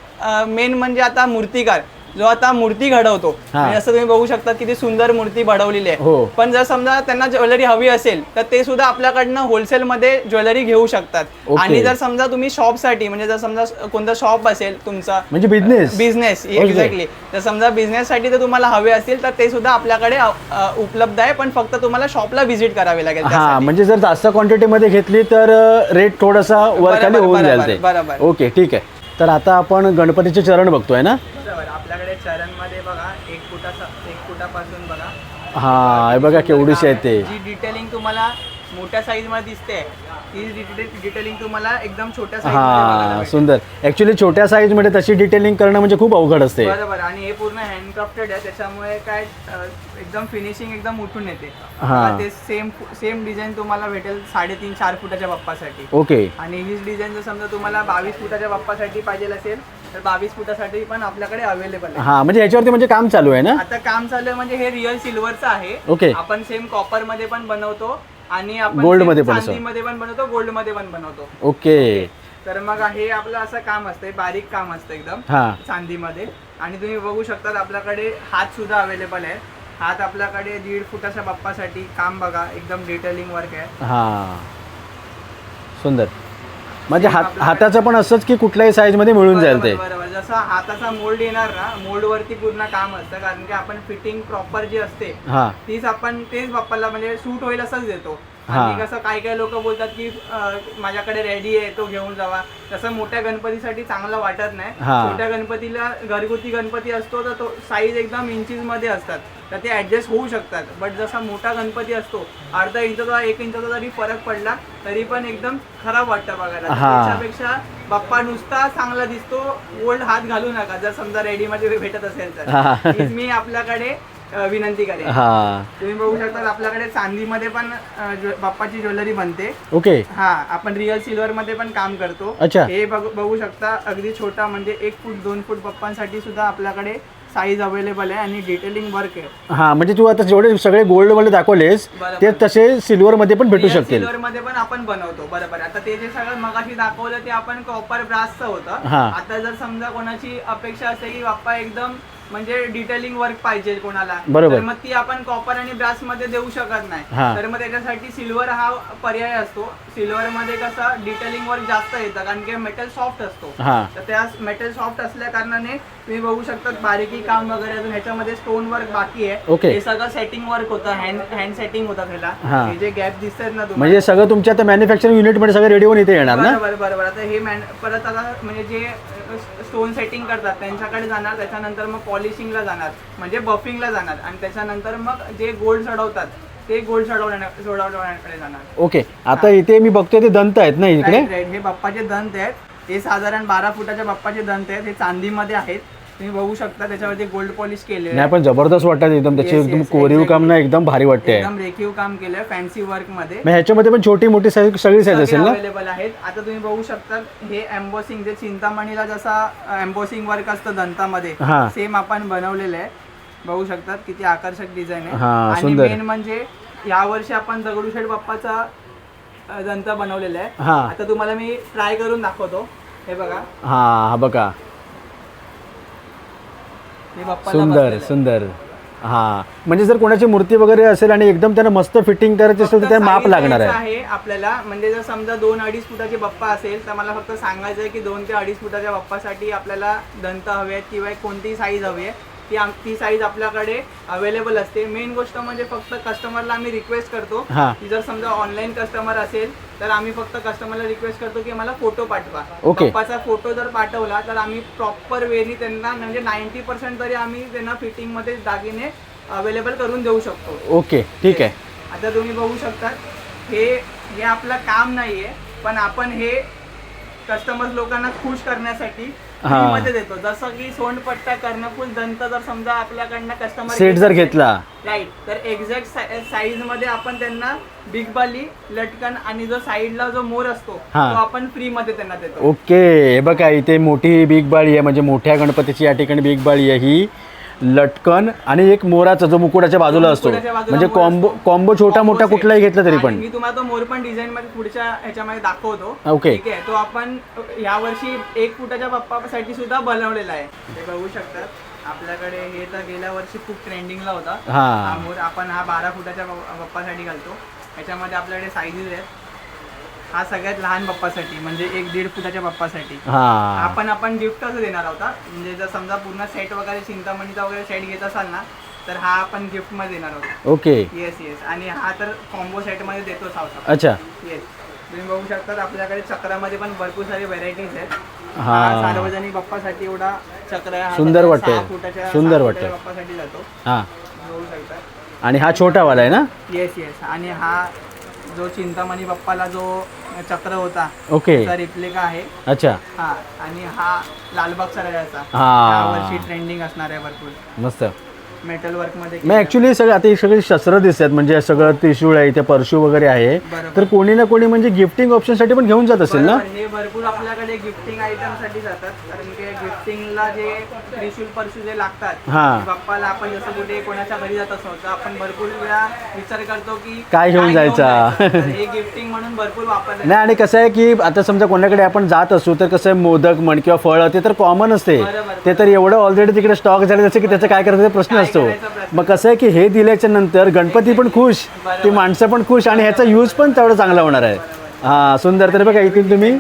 मेन म्हणजे आता मूर्तिकार जो आता मूर्ती घडवतो, असं तुम्ही बघू शकता किती सुंदर मूर्ती घडवलेली आहे. पण जर समजा त्यांना ज्वेलरी हवी असेल तर ते सुद्धा आपल्याकडनं होलसेल मध्ये ज्वेलरी घेऊ शकतात. आणि जर समजा तुम्ही शॉपसाठी म्हणजे जर समजा कोणता शॉप असेल तुमचा म्हणजे बिझनेस एक्झॅक्टली, जर समजा बिझनेस साठी जर तुम्हाला हवे असतील तर ते सुद्धा आपल्याकडे उपलब्ध आहे. पण फक्त तुम्हाला शॉपला व्हिजिट करावे लागेल. म्हणजे जर जास्त क्वांटिटी मध्ये घेतली तर रेट थोडासा वरखाली होऊन जाईल. बरोबर. ओके, ठीक आहे. तर आता आपण गणपतीचे चरण बघतोय ना. आपल्याकडे चरण मध्ये बघा 1 फुटापासून बघा. हा, हे बघा केवढीशी आहे ते. जी डिटेलिंग तुम्हाला मोठ्या साईज मध्ये दिसते ती डिटेलिंग तुम्हाला एकदम छोट्या साईज मध्ये बघायला हा भेटेल. सुंदर. ऍक्च्युली छोट्या साईज मध्ये तशी डिटेलिंग करणं म्हणजे खूप अवघड असते. बरोबर. आणि हे पूर्ण हँडक्राफ्टेड आहे त्याच्यामुळे काय एकदम फिनिशिंग एकदम उठून येते. हा. आता ते सेम डिझाईन तुम्हाला भेटेल 3.5-4 फुटाच्या बाप्पासाठी. ओके. आणि हीच डिझाईन जर समजा तुम्हाला 22 फुटाच्या बाप्पासाठी पाहिजे असेल तर 22 फुटासाठी पण आपल्याकडे अवेलेबल आहे. हा म्हणजे ह्याच्यावरती म्हणजे काम चालू आहे ना. आता काम चालू आहे म्हणजे हे रिअल सिल्वरचं आहे. ओके. आपण सेम कॉपर मध्ये पण बनवतो आणि आपण Gold same मध्ये पण असं. चांदीमध्ये पण बनवतो, गोल्ड मध्ये पण बनवतो. ओके. तर मग हे आपलं असं काम असतं, बारीक काम असतं एकदम हा. चांदीमध्ये. आणि तुम्ही बघू शकता आपल्याकडे हात सुद्धा अवेलेबल आहे. हात आपल्याकडे 1.5 फुटाच्या बाप्पासाठी काम बघा एकदम डिटेलिंग वर्क आहे. हा सुंदर. म्हणजे हाताचं पण असंच की कुठल्याही साईज मध्ये मिळून जाईल ते. बरोबर. जसं हाताचा मोल्ड येणार ना, मोल्ड वरती पूर्ण काम असतं कारण की आपण फिटिंग प्रॉपर जी असते हा. तीच आपण तेच बाप्पाला म्हणजे सूट होईल असंच देतो. हा. आणि कसं काही लोक बोलतात की माझ्याकडे रेडी आहे तो घेऊन जावा, तसं मोठ्या गणपतीसाठी चांगलं वाटत नाही. हा. छोट्या गणपतीला घरगुती गणपती असतो तर तो साईज एकदम इंचीस मध्ये असतात तर ते ऍडजस्ट होऊ शकतात. बट जसा मोठा गणपती असतो अर्धा इंचाचा 1 इंचाचा जरी फरक पडला तरी पण एकदम खराब वाटतं बघायला. हा. त्याच्यापेक्षा बाप्पा नुसता चांगला दिसतो, गोल्ड हात घालू नका जर समजा रेडीमध्ये भेटत असेल हा. तर. हीच मी आपल्याकडे विनंती करेन. हा. तुम्ही बघू शकता आपल्याकडे चांदीमध्ये पण बाप्पाची ज्वेलरी बनते. ओके. हा. आपण रिअल सिल्वर मध्ये पण काम करतो. अच्छा. हे बघू शकता अगदी छोटा म्हणजे 1 फूट 2 फूट बाप्पांसाठी सुद्धा आपल्याकडे साईज अवेलेबल आहे आणि डिटेलिंग वर्क आहे. हा म्हणजे तू आता जेवढे सगळे गोल्ड मध्ये दाखवलेस बरोबर. ते तसे सिल्वर मध्ये पण भेटू शकतील. सिल्वर मध्ये पण आपण बनवतो. बरोबर. आता ते जे सगळं मगाशी दाखवलं ते आपण कॉपर ब्रासचं होतं. हा. आता जर समजा कोणाची अपेक्षा असते की बाप्पा एकदम म्हणजे डिटेलिंग वर्क पाहिजे कोणाला, बरोबर. तर मग ती आपण कॉपर आणि ब्रास मध्ये देऊ शकत हा. नाही. तर मग त्याच्यासाठी सिल्वर हा पर्याय असतो. सिल्वर मध्ये कसं डिटेलिंग वर्क जास्त येतं कारण की मेटल सॉफ्ट असतो. हा. तर त्या मेटल सॉफ्ट असल्या कारणाने तुम्ही बघू शकता बारीकी काम वगैरे अजून ह्याच्यामध्ये स्टोन वर्क बाकी आहे. ओके. हे सगळं सेटिंग वर्क होतं, हँड सेटिंग होतं त्याला. हा. हे जे गॅप दिसतात ना तुम्हाला, म्हणजे सगळं तुमच्या आता मॅन्युफॅक्चरिंग युनिट मध्ये सगळं रेडी होऊन इथे येणार ना. बरोबर. आता हे परत आता म्हणजे जे स्टोन सेटिंग करतात त्यांच्याकडे जाणार, त्याच्यानंतर मग पॉलिशिंगला जाणार म्हणजे बफिंगला जाणार आणि त्याच्यानंतर मग जे गोल्ड चढवतात ते गोल्ड चढवण्याकडे जाणार. ओके. आता इथे मी बघतोय ते दंत आहेत ना इकडे. राईट. हे बाप्पाचे दंत आहेत. हे साधारण 12 फुटाच्या बाप्पाचे दंत आहेत. हे चांदीमध्ये आहेत. तुम्ही बघू शकता त्याच्यावरती गोल्ड पॉलिश केले. नाही पण जबरदस्त वाटतात एकदम त्याचे Yes, एकदम yes, कोरीव काम ना एकदम भारी वाटते. एकदम रेखीव काम केलंय फॅन्सी वर्क मध्ये. मग ह्याच्यामध्ये पण छोटी मोठी साईज सगळी साईज असेल ना. अवेलेबल आहेत. आता तुम्ही बघू शकता हे एम्बॉसिंग जे चिंतामणीला जसा एम्बॉसिंग वर्क असतं दंतामध्ये हा. सेम आपण बनवलेलं आहे. बघू शकतात किती आकर्षक डिझाईन आहे. हा, आणि सुंदर. मेन म्हणजे यावर्षी आपण दगडूशेठ बाप्पाचा दंत बनवलेला आहे. हा. आता तुम्हाला मी ट्राय करून दाखवतो. हे बघा. हा बघा. हे बाप्पाला सुंदर बसलेलं आहे. सुंदर. हा म्हणजे जर कोणाची मूर्ती वगैरे असेल आणि एकदम त्यांना मस्त फिटिंग करायची असेल तर त्याला माप size लागणार द्यायचं आहे. आहे आपल्याला. म्हणजे जर समजा 2-2.5 फुटाचे बाप्पा असेल तर मला फक्त सांगायचं आहे की 2 ते 2.5 फुटाच्या बाप्पासाठी आपल्याला दंत हवे आहेत किंवा कोणती साईज हवी आहे ती साईज आपल्याकडे अवेलेबल असते. मेन गोष्ट म्हणजे फक्त कस्टमरला आम्ही रिक्वेस्ट करतो हा. की जर समजा ऑनलाईन कस्टमर असेल तर आम्ही फक्त कस्टमरला रिक्वेस्ट करतो की मला फोटो पाठवा. ओके. बाप्पाचा फोटो जर पाठवला तर आम्ही प्रॉपर वेनी त्यांना म्हणजे 90% तरी आम्ही त्यांना फिटिंग मध्ये दागिने अवेलेबल करून देऊ शकतो. ओके ठीक आहे. आता तुम्ही बघू शकता हे आपलं काम नाहीये पण आपण हे कस्टमर लोकांना खुश करण्यासाठी मध्ये देतो. जसं की सोंडपट्टा कर्णफूल दंत जर समजा आपल्याकडनं कस्टमर सेट जर घेतला राईट तर एक्झॅक्ट साईज मध्ये आपण त्यांना बिग बाली लटकन आणि जो साईडला जो मोर असतो तो हा. आपण फ्री मध्ये त्यांना देतो. ओके. हे बघा इथे मोठी बिग बाळी आहे म्हणजे मोठ्या गणपतीची या ठिकाणी बिग बाळी आहे. ही लटकन आणि एक मोराचा जो मुकुटाच्या बाजूला असतो मुकुटाच्या बाजूला म्हणजे मोर कॉम्बो छोटा मोठा set. कुठलाही घेतला तरी आणि पण. मी तुम्हाला तो मोर पण डिझाईन मध्ये पुढच्या ह्याच्यामध्ये दाखवतो. ओके. ठीक आहे. तो आपण यावर्षी 1 फुटाच्या बाप्पासाठी सुद्धा बनवलेला आहे. ते बघू शकतात आपल्याकडे. हे तर गेल्या वर्षी खूप ट्रेंडिंगला होता हा. मोर. आपण हा 12 फुटाच्या बाप्पासाठी घालतो. ह्याच्यामध्ये आपल्याकडे साईजेस आहेत. हा सगळ्यात लहान बाप्पासाठी म्हणजे 1-1.5 फुटाच्या बाप्पासाठी. हा. आपण गिफ्टच देणार होता. म्हणजे जर समजा पूर्ण सेट वगैरे चिंतामणीचा वगैरे सेट घेत असाल ना तर हा आपण गिफ्ट मध्ये देणार होतो. ओके. येस. आणि हा तर कॉम्बो सेट मध्ये देतोच आहोत. अच्छा. येस. तुम्ही बघू शकता आपल्याकडे चक्रामध्ये पण भरपूर सारी व्हरायटीज आहेत. हा. सार्वजनिक बाप्पासाठी एवढा चक्र आहे. हा सुंदर सगळा वाटतंय. 6 फुटाच्या सुंदर 6 वाटतंय. फुटाच्या बाप्पासाठी जातो. हा. बघू शकता. आणि हा छोटावाला आहे ना. येस. आणि हा जो चिंतामणी बाप्पाला जो चक्र होता ओके त्याचा रिप्लिका आहे. अच्छा हा आणि हा लालबागचा राजाचा हा. यावर्षी ट्रेंडिंग असणार आहे भरपूर मस्त. मेटल वर्क मध्ये. मग ऍक्च्युली सगळं आता हे सगळे शस्त्र दिसतात म्हणजे सगळं त्रिशूळ आहे इथे परशू वगैरे आहे बरोबर. तर कोणी ना कोणी म्हणजे गिफ्टिंग ऑप्शन साठी पण घेऊन जात असेल ना. बरोबर, हे भरपूर आपल्याकडे गिफ्टिंग आयटम साठी जातात कारण की गिफ्टिंगला जे त्रिशूल परशू जे लागतात हा. ते बाप्पाला आपण जसं कुठे कोणाच्या घरी जात असतो तर आपण भरपूर वेळा विचार करतो की काय घेऊन जायचा? तर हे गिफ्टिंग म्हणून भरपूर वापरले. नाही आणि कसं आहे की आता समजा कोणाकडे आपण जात असू तर कसं आहे मोदक म्हण किंवा फळं ते तर कॉमन असते बरोबर. ते तर एवढं ऑलरेडी तिकडे स्टॉक झाले जसं की त्याचं काय करायचं ते प्रश्न काय असतो. करायचा प्रश्न. मग कसं आहे की हे दिल्याच्या नंतर गणपती पण खुश ती माणसं पण खुश आणि ह्याचा यूज पण तेवढा चांगला होणार आहे. हां सुंदर. तर बघा इथे तुम्ही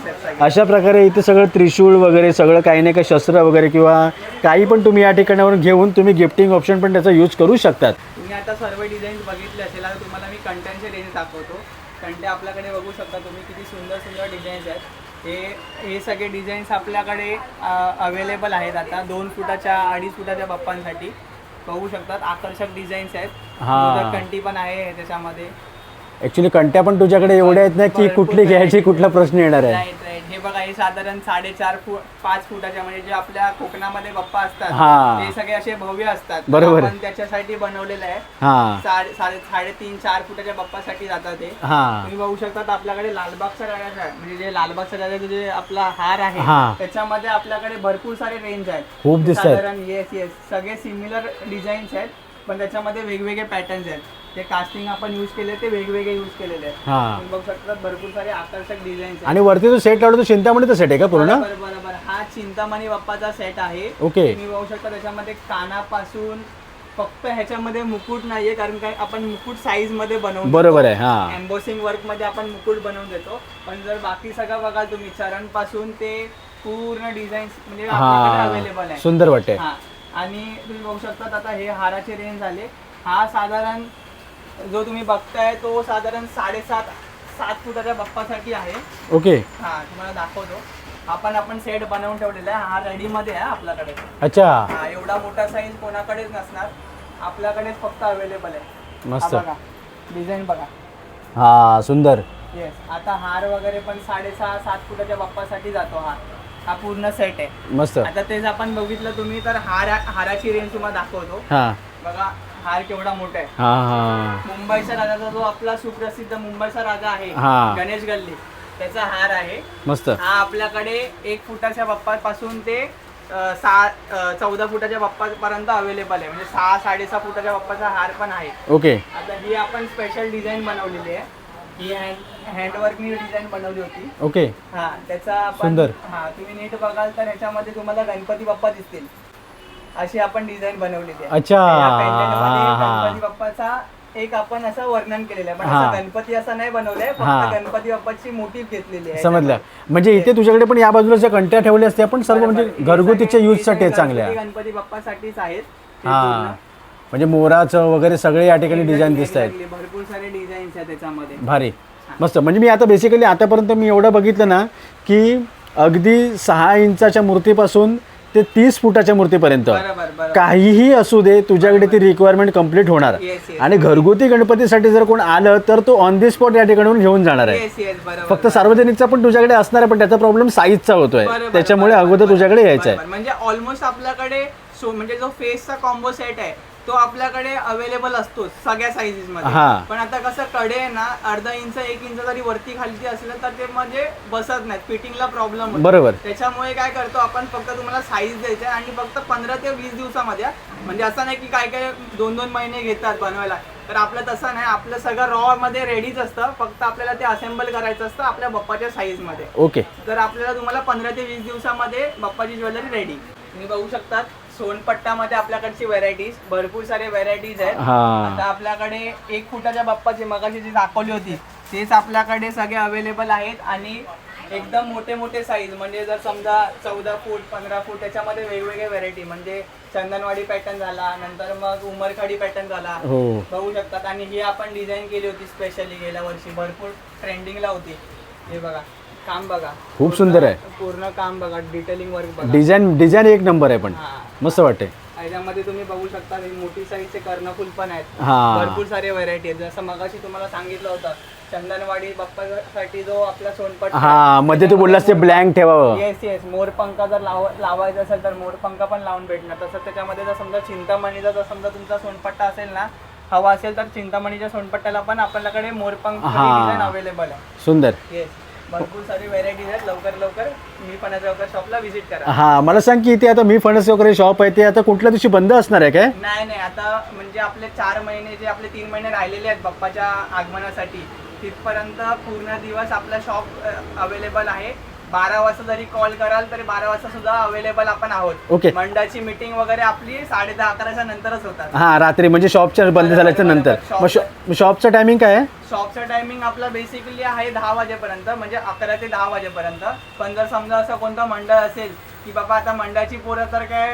अशा प्रकारे इथे सगळं त्रिशूळ वगैरे सगळं काही नाही काही शस्त्र वगैरे किंवा काही पण तुम्ही या ठिकाणावरून घेऊन तुम्ही गिफ्टिंग ऑप्शन पण त्याचा यूज करू शकतात. तुम्ही आता सर्व डिझाईन बघितले असेल आता तुम्हाला मी कंटेंटचे रेंज दाखवतो. कंटे आपल्याकडे बघू शकता तुम्ही किती सुंदर सुंदर डिझाईन्स आहेत. हे सगळे डिझाईन्स आपल्याकडे अवेलेबल आहेत आता 2 फुटाच्या 2.5 फुटाच्या बाप्पांसाठी बघू शकतात. आकर्षक डिझाईन्स आहेत. हां. कंटी पण आहे त्याच्यामध्ये. ॲक्च्युली कंट्या पण तुझ्याकडे एवढ्या आहेत ना की कुठली घ्यायची कुठला प्रश्न येणार आहे. Right right. हे बघा हे साधारण 4.5 फुटाच्या म्हणजे जे आपल्या कोकणामध्ये बाप्पा असतात हां. ते सगळे असे भव्य असतात. बरोबर. आपण त्याच्यासाठी बनवलेलं आहे. हां 3.5-4 फुटाच्या बाप्पासाठी जातात ते. हां तुम्ही बघू शकता आपल्याकडे लालबागचा राजा आहे म्हणजे जे लालबागचा राजाचा जे आपला हार आहे हां. त्याच्यामध्ये आपल्याकडे भरपूर सारे रेंज आहेत. खूप दिसतात. साधारण येस सगळे सिमिलर डिझाईन्स आहेत पण त्याच्यामध्ये वेगवेगळे पॅटर्न्स आहेत. ते कास्टिंग आपण यूज केले ते वेगवेगळे यूज केलेले आहेत. हां. तुम्ही बघू शकता भरपूर सारे आकर्षक डिझाईन्स आहेत. आणि वरती जो सेट लावतो तो चिंतामणीचा सेट आहे का पूर्ण. बरोबर बरोबर. हा चिंतामणी बाप्पाचा सेट आहे. ओके. तुम्ही बघू शकता त्याच्यामध्ये कानापासून फक्त ह्याच्यामध्ये मुकुट नाहीये कारण काय आपण मुकुट साईज मध्ये बनवून बरोबर आहे. हां एम्बोसिंग वर्क मध्ये आपण मुकुट बनवून देतो. पण जर बाकी सगळं बघाल तुम्ही चरण पासून ते पूर्ण डिझाईन्स म्हणजे आपल्याकडे अवेलेबल हां आहे. सुंदर वाटते. हा आणि तुम्ही बघू शकता आता हे हाराचे रेंज झाले. हा साधारण जो तुम्ही बघताय तो साधारण 7.5 फुटाच्या बाप्पासाठी आहे. ओके. हा तुम्हाला दाखवतो. आपण सेट बनवून ठेवलेला आहे. हा रेडी मध्ये आहे आपल्याकडे. अच्छा हा एवढा मोठा साईज कोणाकडेच नसणार आपल्याकडेच फक्त अवेलेबल आहे. मस्त. हा बघा डिझाईन बघा. हां सुंदर. येस. आता हार वगैरे पण 6.5-7 फुटाच्या बाप्पासाठी जातो. हा पूर्ण सेट आहे. मस्त. आता तेच आपण बघितलं तुम्ही तर हाराची रेंज तुम्हाला दाखवतो. हां बघा हार केवढा मोठा आहे. हां हां मुंबईचा राजाचा जो आपला सुप्रसिद्ध मुंबईचा राजा आहे हा. गणेश गल्ली त्याचा हार आहे. मस्त. हा आपल्याकडे 1 फुटाच्या बाप्पापासून ते 14 फुटाच्या बाप्पापर्यंत अवेलेबल आहे म्हणजे 6-6.5 फुटाच्या बाप्पाचा हार पण आहे. ओके. आता ही आपण स्पेशल डिझाईन बनवलेली आहे. ही हँडवर्कनी डिझाईन बनवली होती. ओके. हा त्याचा आपण सुंदर. हा तुम्ही नीट बघाल तर ह्याच्यामध्ये तुम्हाला गणपती बाप्पा दिसतील अशी आपण डिझाईन बनवलेली आहे. अच्छा. या pendant मध्ये हा, हा. गणपती बाप्पाचा एक आपण असं वर्णन केलेलं आहे पण हा. असं गणपती असं नाही बनवलंय हा. फक्त गणपती बाप्पाची मोटिव्ह घेतलेली आहे. समजलं. म्हणजे इथे तुझ्याकडे पण या बाजूला ज्या कंट्या ठेवल्या असत्या पण सर्व म्हणजे बरोबर. घरगुतीच्या हे यूजसाठी सगळे चांगल्या. गणपती बाप्पासाठीच आहेत. ते हां पूर्ण. म्हणजे मोराचं वगैरे सगळे या ठिकाणी डिझाईन दिसत आहेत. Exactly. भरपूर सारे डिझाईन्स आहेत त्याच्यामध्ये. भारी. मस्त. म्हणजे मी आता बेसिकली आतापर्यंत मी एवढं बघितलं ना की अगदी 6 इंचाच्या मूर्तीपासून ते 30 फुटाच्या मूर्तीपर्यंत बरोबर बरोबर. काहीही असू दे तुझ्याकडे ती रिक्वायरमेंट कम्प्लीट होणार. Yes, yes. आणि घरगुती गणपतीसाठी जर कोण आलं तर तो ऑन दी स्पॉट या ठिकाणी घेऊन जाणार आहे. Yes, yes, बरोबर. फक्त सार्वजनिकचा पण तुझ्याकडे असणार आहे पण त्याचा प्रॉब्लेम साईजचा होतोय बरोबर, त्याच्यामुळे बरोबर, अगोदर बरोबर, तुझ्याकडे यायचं आहे. बरोबर. म्हणजे ऑलमोस्ट आपल्याकडे म्हणजे जो फेसचा कॉम्बो सेट आहे तो आपल्याकडे अवेलेबल असतो सगळ्या साईजेस मध्ये. हा. पण आता कसं कडे आहे ना अर्धा इंच 1 इंच जरी वरती खालती असलं तर ते म्हणजे बसत नाही फिटिंगला प्रॉब्लेम होतो. बरोबर. त्याच्यामुळे काय करतो आपण फक्त तुम्हाला साईज द्यायचा आणि फक्त 15 ते 20 दिवसामध्ये म्हणजे असं नाही की काय 2-2 महिने घेतात बनवायला. तर आपलं तसं नाही आपलं सगळं रॉ मध्ये रेडीच असतं फक्त आपल्याला ते असेंबल करायचं असतं आपल्या बाप्पाच्या साईज मध्ये. ओके. तर आपल्याला तुम्हाला 15 ते 20 दिवसामध्ये बाप्पाची ज्वेलरी रेडी. तुम्ही बघू शकता सोनपट्टामध्ये आपल्याकडची व्हरायटीज भरपूर सारे व्हरायटीज आहेत. हा. आता आपल्याकडे 1 फुटाच्या बाप्पाची मगाशी जी दाखवली होती तेच आपल्याकडे सगळे अवेलेबल आहेत आणि एकदम मोठे मोठे साईज म्हणजे जर समजा 14 फूट 15 फूट त्याच्यामध्ये वेगवेगळे व्हरायटी म्हणजे चंदनवाडी पॅटर्न झाला नंतर मग उमरखाडी पॅटर्न झाला. हो. बघू शकतात. आणि ही आपण डिझाईन केली होती स्पेशली गेल्या वर्षी भरपूर ट्रेंडिंगला होती. हे बघा काम बघा खूप सुंदर आहे. पूर्ण काम बघा डिटेलिंग वर्क बघा. डिझाईन एक नंबर आहे पण हा. मस्त वाटते. याच्यामध्ये तुम्ही बघू शकता मोठी साईजचे कर्णफूल पण आहेत. हा. भरपूर सारे व्हरायटी आहेत जसं मगाशी तुम्हाला सांगितलं होतं चंदनवाडी बाप्पासाठी जो आपला सोनपट हा मध्ये तू बोललास ते ब्लँक ठेवावं. येस मोरपंखा जर लावायचा असेल तर मोरपंखा पण लावून भेटणार. तसं त्याच्यामध्ये जर समजा चिंतामणीचा जर समजा तुमचा सोनपट्टा असेल ना हवा असेल तर चिंतामणीच्या सोनपट्ट्याला पण आपल्याकडे मोरपंख डिझाईन अवेलेबल आहे. सुंदर. येस भरपूर सारी व्हेरायटीज आहेत. लवकर मी फणस शॉपला व्हिजिट करा. हा मला सांग की इथे आता मी फणस वगैरे शॉप आहे ते आता कुठल्या दिवशी बंद असणार आहे काय? नाही आता म्हणजे आपले 4 महिने जे आपले 3 महिने राहिलेले आहेत बाप्पाच्या आगमनासाठी तिथपर्यंत पूर्ण दिवस आपला शॉप अवेलेबल आहे. 12 वाजता जरी कॉल कराल तरी 12 वाजता सुद्धा अवेलेबल आपण आहोत. ओके. मंडळाची मीटिंग वगैरे आपली 10:30-11च्या नंतरच होतात. हा रात्री म्हणजे शॉपच्या बंद झाल्याच्या नंतर. मग शॉपचं टायमिंग काय आहे? शॉपचा टायमिंग आपला बेसिकली आहे 10 वाजेपर्यंत म्हणजे 11 ते 10 वाजेपर्यंत. पण जर समजा असं कोणतं मंडळ असेल की बाबा आता मंडळाची पोरं तर काय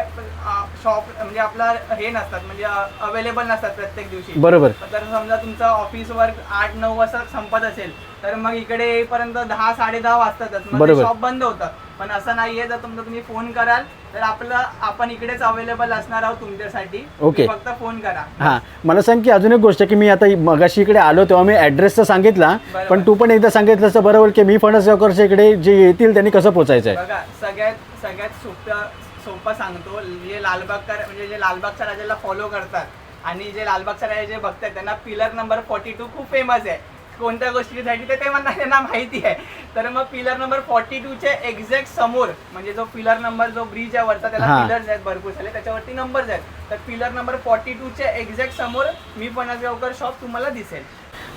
शॉप म्हणजे आपला हे नसतात म्हणजे अवेलेबल नसतात प्रत्येक दिवशी. बरोबर. तर समजा तुमचा ऑफिस वर्क 8-9 वाजता संपत असेल तर मग इकडे येईपर्यंत 10-10:30 वाजतातच मग शॉप बंद होतं. पण असं नाहीये जर तुम्ही फोन कराल तर आपण इकडेच अवेलेबल असणार आहोत तुमच्यासाठी. ओके. फक्त फोन करा. हा मला सांग की अजून एक गोष्ट की मी आता मगाशी इकडे आलो तेव्हा मी ॲड्रेस तर सांगितला पण तू पण एकदा सांगितलं असं बरोबर की मी फणस गावकरच्या इकडे जे येतील त्यांनी कसं पोहोचायचं आहे? बघा सगळ्यात सोपं सांगतो. जे लालबागच्या राजाला फॉलो करतात आणि जे लालबागच्या राजा जे बघतात त्यांना पिलर नंबर 42 खूप फेमस आहे. कोणत्या गोष्टीसाठी ते त्यांना माहिती आहे. तर मग पिलर नंबर 42च्या एक्झॅक्ट समोर म्हणजे जो पिलर नंबर जो ब्रिज आहे वरचा त्याला पिलर्स आहेत भरपूर सारे त्याच्यावरती नंबर्स आहेत. तर पिलर नंबर 42च्या एक्झॅक्ट समोर मी फणस गावकर शॉप तुम्हाला दिसेल.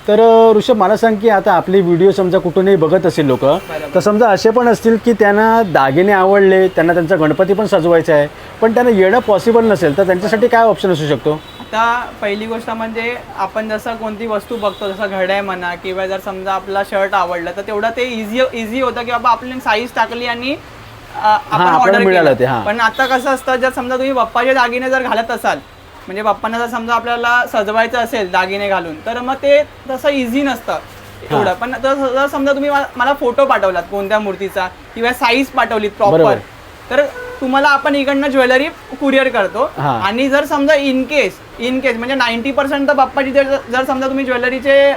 तर ऋषभ मला सांग की आता आपली व्हिडिओ समजा कुठूनही बघत असेल लोक तर समजा असे पण असतील की त्यांना दागिने आवडले त्यांना त्यांचा गणपती पण सजवायचा आहे पण त्यांना येणं पॉसिबल नसेल तर त्यांच्यासाठी काय ऑप्शन असू शकतो? आता पहिली गोष्ट म्हणजे आपण जसं कोणती वस्तू बघतो जसं घड्याळ म्हणा किंवा जर समजा आपला शर्ट आवडला तर तेवढं ते इझी होतं की बाबा आपली साईज टाकली आणि आपण ऑर्डर केलं. पण आता कसं असतं जर समजा तुम्ही बाप्पाचे दागिने जर घालत असाल म्हणजे बाप्पांना जर समजा आपल्याला सजवायचं असेल दागिने घालून तर मग ते तसं इझी नसतं एवढं. पण जर समजा तुम्ही मला फोटो पाठवलात कोणत्या मूर्तीचा किंवा साईज पाठवलीत प्रॉपर तर तुम्हाला आपण इकडनं ज्वेलरी कुरिअर करतो. आणि जर समजा इन केस म्हणजे 90% तर बाप्पाची जर समजा तुम्ही ज्वेलरीचे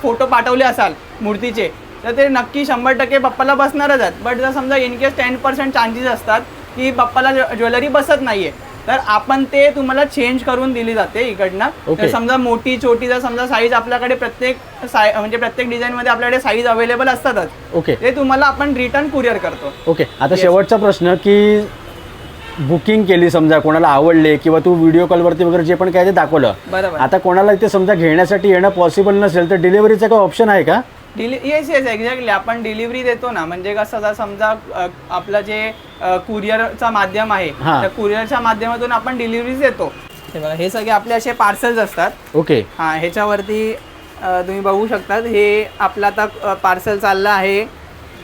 फोटो पाठवले असाल मूर्तीचे तर ते नक्की 100% बाप्पाला बसणारच आहेत. बट जर समजा इन केस 10% चान्सेस असतात की बाप्पाला ज्वेलरी बसत नाहीये तर आपण ते तुम्हाला चेंज करून दिली जाते इकडनं. तर समजा मोठी छोटी जर समजा साईज आपल्याकडे प्रत्येक डिझाईन मध्ये आपल्याकडे साईज अवेलेबल असतातच. ओके. ते तुम्हाला आपण रिटर्न कुरिअर करतो. ओके. आता शेवटचा प्रश्न की बुकिंग केली समजा कोणाला आवडले किंवा तू व्हिडिओ कॉलवरती वगैरे जे पण काय ते दाखवलं बरोबर. आता कोणाला इथे समजा घेण्यासाठी येणं पॉसिबल नसेल तर डिलिव्हरीचा काय ऑप्शन आहे का? येस एक्झॅक्टली आपण डिलिव्हरी देतो ना. म्हणजे कसं समजा आपलं जे कुरिअरचा माध्यम आहे त्या कुरिअरच्या माध्यमातून आपण डिलिव्हरी देतो. हे बघा हे सगळे आपले असे पार्सल्स असतात. ओके. हा ह्याच्यावरती तुम्ही बघू शकतात हे आपलं आता पार्सल चाललं आहे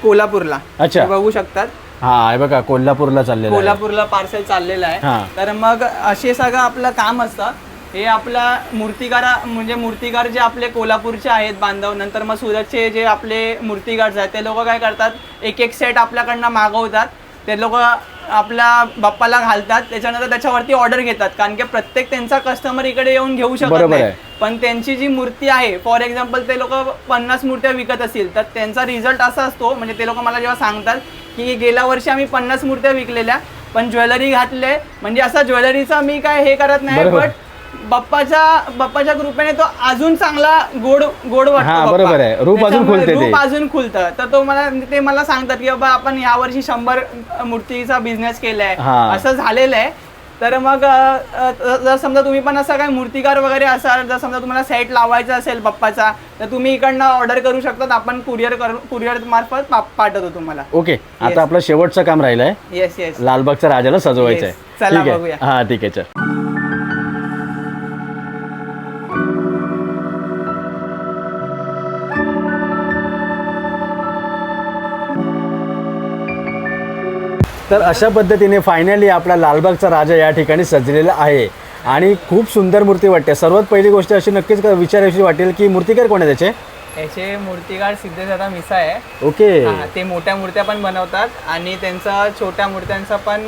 कोल्हापूरला. अच्छा बघू शकतात. हा हे बघा कोल्हापूरला पार्सल चाललेलं आहे. तर मग असे सगळं आपलं काम असतं. हे आपला मूर्तिकार जे आपले कोल्हापूरचे आहेत बांधव नंतर मग सुरतचे जे आपले मूर्तिकार आहेत ते लोक काय करतात एक सेट आपल्याकडनं मागवतात. ते लोक आपल्या बाप्पाला घालतात त्याच्यानंतर त्याच्यावरती ऑर्डर घेतात कारण की प्रत्येक त्यांचा कस्टमर इकडे येऊन घेऊ शकत नाही. पण त्यांची जी मूर्ती आहे फॉर एक्झाम्पल ते लोक 50 मूर्त्या विकत असतील तर त्यांचा रिझल्ट असा असतो म्हणजे ते लोक मला जेव्हा सांगतात की गेल्या वर्षी आम्ही 50 मूर्त्या विकलेल्या पण ज्वेलरी घातले म्हणजे असा ज्वेलरीचा मी काय हे करत नाही. बट बाप्पाच्या कृपेने तो अजून चांगला गोड वाटतो. बरोबर आहे. रूप अजून खुलतं. तर ते मला सांगतात की बाबा आपण यावर्षी 100 मूर्तीचा बिझनेस केलाय असं झालेलं आहे. तर मग जर समजा तुम्ही पण असं काय मूर्तिकार वगैरे असाल जर समजा तुम्हाला सेट लावायचा असेल बाप्पाचा तर तुम्ही इकडनं ऑर्डर करू शकतात. आपण कुरिअर मार्फत पाठवतो तुम्हाला. ओके. आता आपलं शेवटचं काम राहिलंय. येस लालबागच्या राजाला सजवायचं आहे. चला बघूया. हा ठीक आहे चल. तर अशा पद्धतीने फायनली आपला लालबागचा राजा या ठिकाणी सजलेला आहे आणि खूप सुंदर मूर्ती वाटते. सर्वात पहिली गोष्ट अशी नक्कीच विचारायची वाटेल की मूर्तिकार कोण आहे त्याचे? याचे मूर्तिकार सिद्धेदादा मिसा आहे. ओके. हा, ते मोठ्या मूर्त्या पण बनवतात आणि त्यांचं छोट्या मूर्त्यांचं पण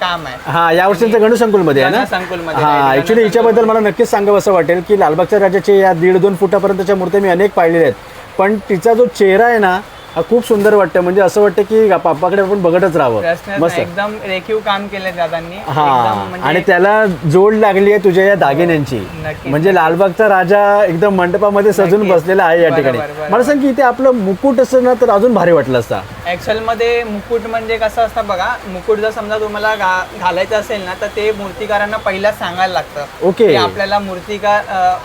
काम आहे. हा, या वर्षीचं गणसंकुलमध्ये आहे ना? गणसंकुलमध्ये. हा, ऍक्च्युली हिच्याबद्दल मला नक्कीच सांगावं असं वाटेल की लालबागच्या राजाचे या 1.5-2 फुटापर्यंतच्या मूर्त्या मी अनेक पाहिलेल्या आहेत, पण तिचा जो चेहरा आहे ना हा खूप सुंदर वाटतं. म्हणजे असं वाटतं की बाप्पाकडे आपण बघतच राहावं. मस्त एकदम रेखीव काम केलंय दादांनी. हा, म्हणजे आणि त्याला जोड लागली आहे तुझ्या या दागिन्यांची. नक्कीच. म्हणजे लालबागचा राजा एकदम मंडपामध्ये सजून नक्कीच. बसलेला आहे या ठिकाणी. बरोबर. मला सांग की इथे आपलं मुकुट असं ना तर अजून भारी वाटलं असता. ऍक्च्युअल मध्ये मुकुट म्हणजे कसं असतं बघा, मुकुट जर समजा तुम्हाला घालायचं असेल ना तर ते मूर्तिकारांना पहिला सांगायला लागतं. ओके. की आपल्याला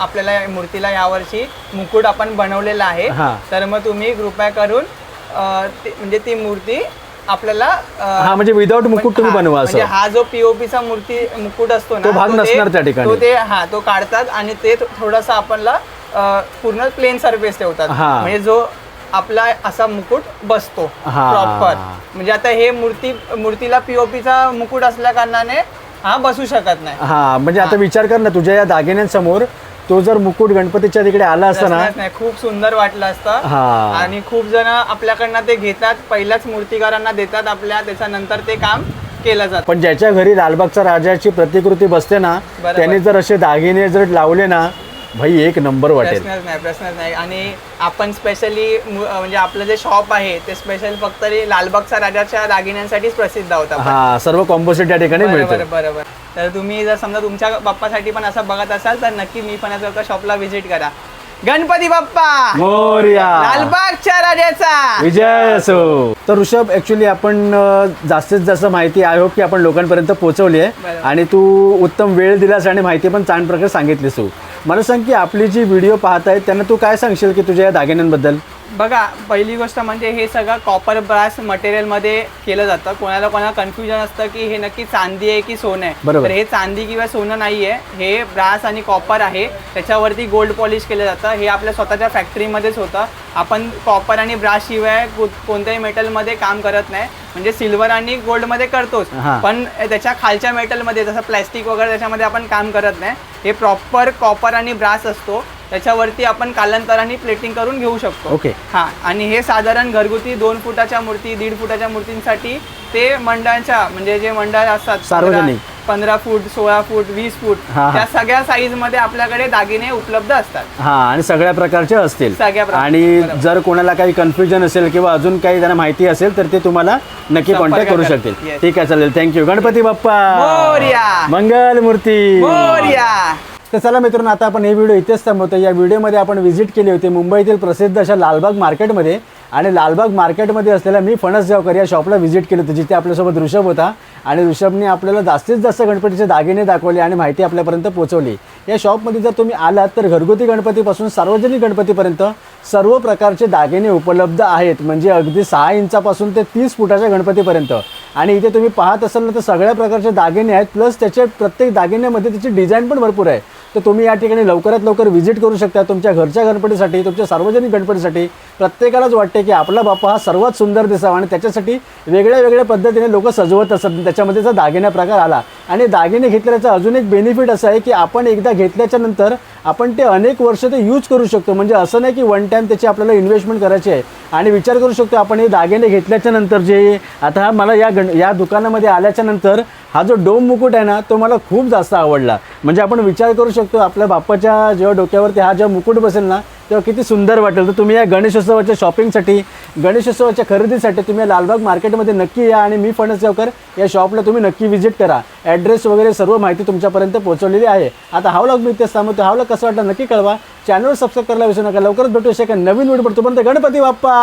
आपल्याला मूर्तीला यावर्षी मुकुट आपण बनवलेला आहे, हा. तर मग तुम्ही कृपया करून म्हणजे ती मूर्ती आपल्याला हा, म्हणजे विदाऊट मुकुट तुम्ही बनवा असं. म्हणजे हा जो पीओपीचा मुकुट असतो ना तो भाग नसणार त्या ठिकाणी. तो काढतात आणि ते थोडासा आपल्याला पूर्ण प्लेन सरफेस ठेवतात. हा. म्हणजे जो आपला असा मुकुट बसतो हा. प्रॉपर. म्हणजे आता हे मूर्तीला पीओपीचा मुकुट असल्या कारणाने हा बसू शकत नाही. हा, म्हणजे आता विचार कर ना तुझ्या या दागिन्यांसमोर तो जर मुकुट गणपतीच्या तिकडे आला असता ना, नाही, खूप सुंदर वाटलं असतं. हा. आणि खूप जण आपल्याकडनं ते घेतात, पहिल्याच मूर्तिकारांना देतात आपल्या, त्याच्यानंतर ते काम केलं जातं. पण ज्याच्या घरी लालबागचा राजाची प्रतिकृती बसते ना, बरोबर. त्याने जर असे दागिने जर लावले ना, भाई एक नंबर वाटेल. प्रश्नच नाही. आणि आपण स्पेशली म्हणजे आपलं जे शॉप आहे ते स्पेशल फक्त लालबागचा राजाच्या दागिन्यांसाठीच प्रसिद्ध होता. हा, सर्व कॉम्पोजिट या ठिकाणी मिळतं. बरोबर. तर तुम्ही जर समजा तुमच्या बाप्पासाठी पण असं बघत असाल तर नक्की मी पण एका शॉपला व्हिजिट करा. गणपती बाप्पा मोरया, लालबागच्या राजाचा विजय असो. तर ऋषभ, ऍक्च्युली आपण जास्तीत जास्त माहिती आय होप की आपण लोकांपर्यंत पोहोचवली आहे बरोबर. आणि तू उत्तम वेळ दिलास आणि माहिती पण चांगल्या प्रकारे सांगितलीस. तू मला सांग की आपली जी व्हिडिओ पाहत आहेत त्यांना तू काय सांगशील की तुझ्या या दागिन्यांबद्दल? बघा, पहिली गोष्ट म्हणजे हे सगळं कॉपर ब्रास मटेरियलमध्ये केलं जातं. कोणाला कन्फ्युजन असतं की हे नक्की चांदी आहे की सोनं आहे. बरोबर. तर हे चांदी किंवा सोनं नाही आहे, हे ब्रास आणि कॉपर आहे. त्याच्यावरती गोल्ड पॉलिश केलं जातं. हे आपल्या स्वतःच्या फॅक्टरीमध्येच होतं. आपण कॉपर आणि ब्रास शिवाय कोणत्याही मेटलमध्ये काम करत नाही. म्हणजे सिल्वर आणि गोल्डमध्ये करतोच, हा. पण त्याच्या खालच्या मेटलमध्ये जसं प्लॅस्टिक वगैरे त्याच्यामध्ये आपण काम करत नाही. हे प्रॉपर कॉपर आणि ब्रास असतो, त्याच्यावरती आपण कालांतराने प्लेटिंग करून घेऊ शकतो. ओके. हा, आणि हे साधारण घरगुती 2 फुटाच्या मूर्ती, 1.5 फुटाच्या मूर्तींसाठी ते मंडळांच्या म्हणजे जे मंडळ असतात सार्वजनिक 15 फूट, 16 फूट, 20 फूट, हा. त्या सगळ्या साईज मध्ये आपल्याकडे दागिने उपलब्ध असतात. हा, आणि सगळ्या प्रकारचे असतील. सगळ्या प्रकारचे, आणि बरोबर. जर जर कोणाला काही कन्फ्युजन असेल किंवा अजून काही त्यांना माहिती असेल तर ते तुम्हाला नक्की संपर्क कॉन्टॅक्ट करू करा. शकतील. Yes. ठीक आहे, चालेल. थँक्यू. गणपती बाप्पा मोरया. मंगल मूर्ती मोरया. तर चला मित्रांनो, आता आपण हे व्हिडिओ इथेच थांबवतो. या व्हिडिओमध्ये आपण व्हिजिट केली होती मुंबईतील प्रसिद्ध अशा लालबाग मार्केटमध्ये. आणि लालबाग मार्केटमध्ये असलेल्या मी फणस गावकर या शॉपला व्हिजिट केली होती, जिथे आपल्यासोबत ऋषभ होता. आणि ऋषभने आपल्याला जास्तीत जास्त गणपतीचे दागिने दाखवले आणि माहिती आपल्यापर्यंत पोहोचवली. या शॉपमध्ये जर तुम्ही आलात तर घरगुती गणपतीपासून सार्वजनिक गणपतीपर्यंत सर्व प्रकारचे दागिने उपलब्ध आहेत. म्हणजे अगदी 6 इंचापासून ते 30 फुटाच्या गणपतीपर्यंत. आणि इथे तुम्ही पाहत असाल ना तर सगळ्या प्रकारचे दागिने आहेत, प्लस त्याचे प्रत्येक दागिन्यामध्ये त्याची डिझाईन पण भरपूर आहे. तर तुम्ही या ठिकाणी लवकरात लवकर व्हिजिट करू शकता. तुमच्या घरच्या गणपतीसाठी, तुमच्या सार्वजनिक गणपतीसाठी प्रत्येकालाच वाटते की आपला बाप्पा हा सर्वात सुंदर दिसावा आणि त्याच्यासाठी वेगळ्या वेगळ्या पद्धतीने लोक सजवत असतात. त्याच्यामध्ये जर दागिना प्रकार आला आणि दागिने घेतल्याचा अजून एक बेनिफिट असं आहे की आपण एकदा घेतल्याच्या नंतर आपण ते अनेक वर्ष ते यूज करू शकतो. म्हणजे असं नाही की वन टाईम त्याची आपल्याला इन्व्हेस्टमेंट करायची आहे. आणि विचार करू शकतो आपण हे दागिने घेतल्याच्या नंतर जे आता मला या दुकानामध्ये आल्याच्या नंतर हा जो डोम मुकुट आहे ना तो मला खूप जास्त आवडला. म्हणजे आपण विचार करू शकतो आपल्या बाप्पाच्या जेव्हा डोक्यावरती हा जेव्हा मुकुट बसेल ना तेव्हा किती सुंदर वाटेल. तर तुम्ही या गणेशोत्सवाच्या शॉपिंगसाठी, गणेशोत्सवाच्या खरेदीसाठी तुम्ही लालबाग मार्केटमध्ये नक्की या आणि मी फणस गावकर या शॉपला तुम्ही नक्की व्हिजिट करा. ॲड्रेस वगैरे सर्व माहिती तुमच्यापर्यंत पोहोचवलेली आहे. आता हा व्लॉग मी इथेच थांबवतो. हा व्लॉग कसा वाटला नक्की कळवा. चॅनल सबस्क्राईब करायला विसरू नका. लवकरच भेटू शकेल नवीन व्हिडिओ. तोपर्यंत गणपती बाप्पा.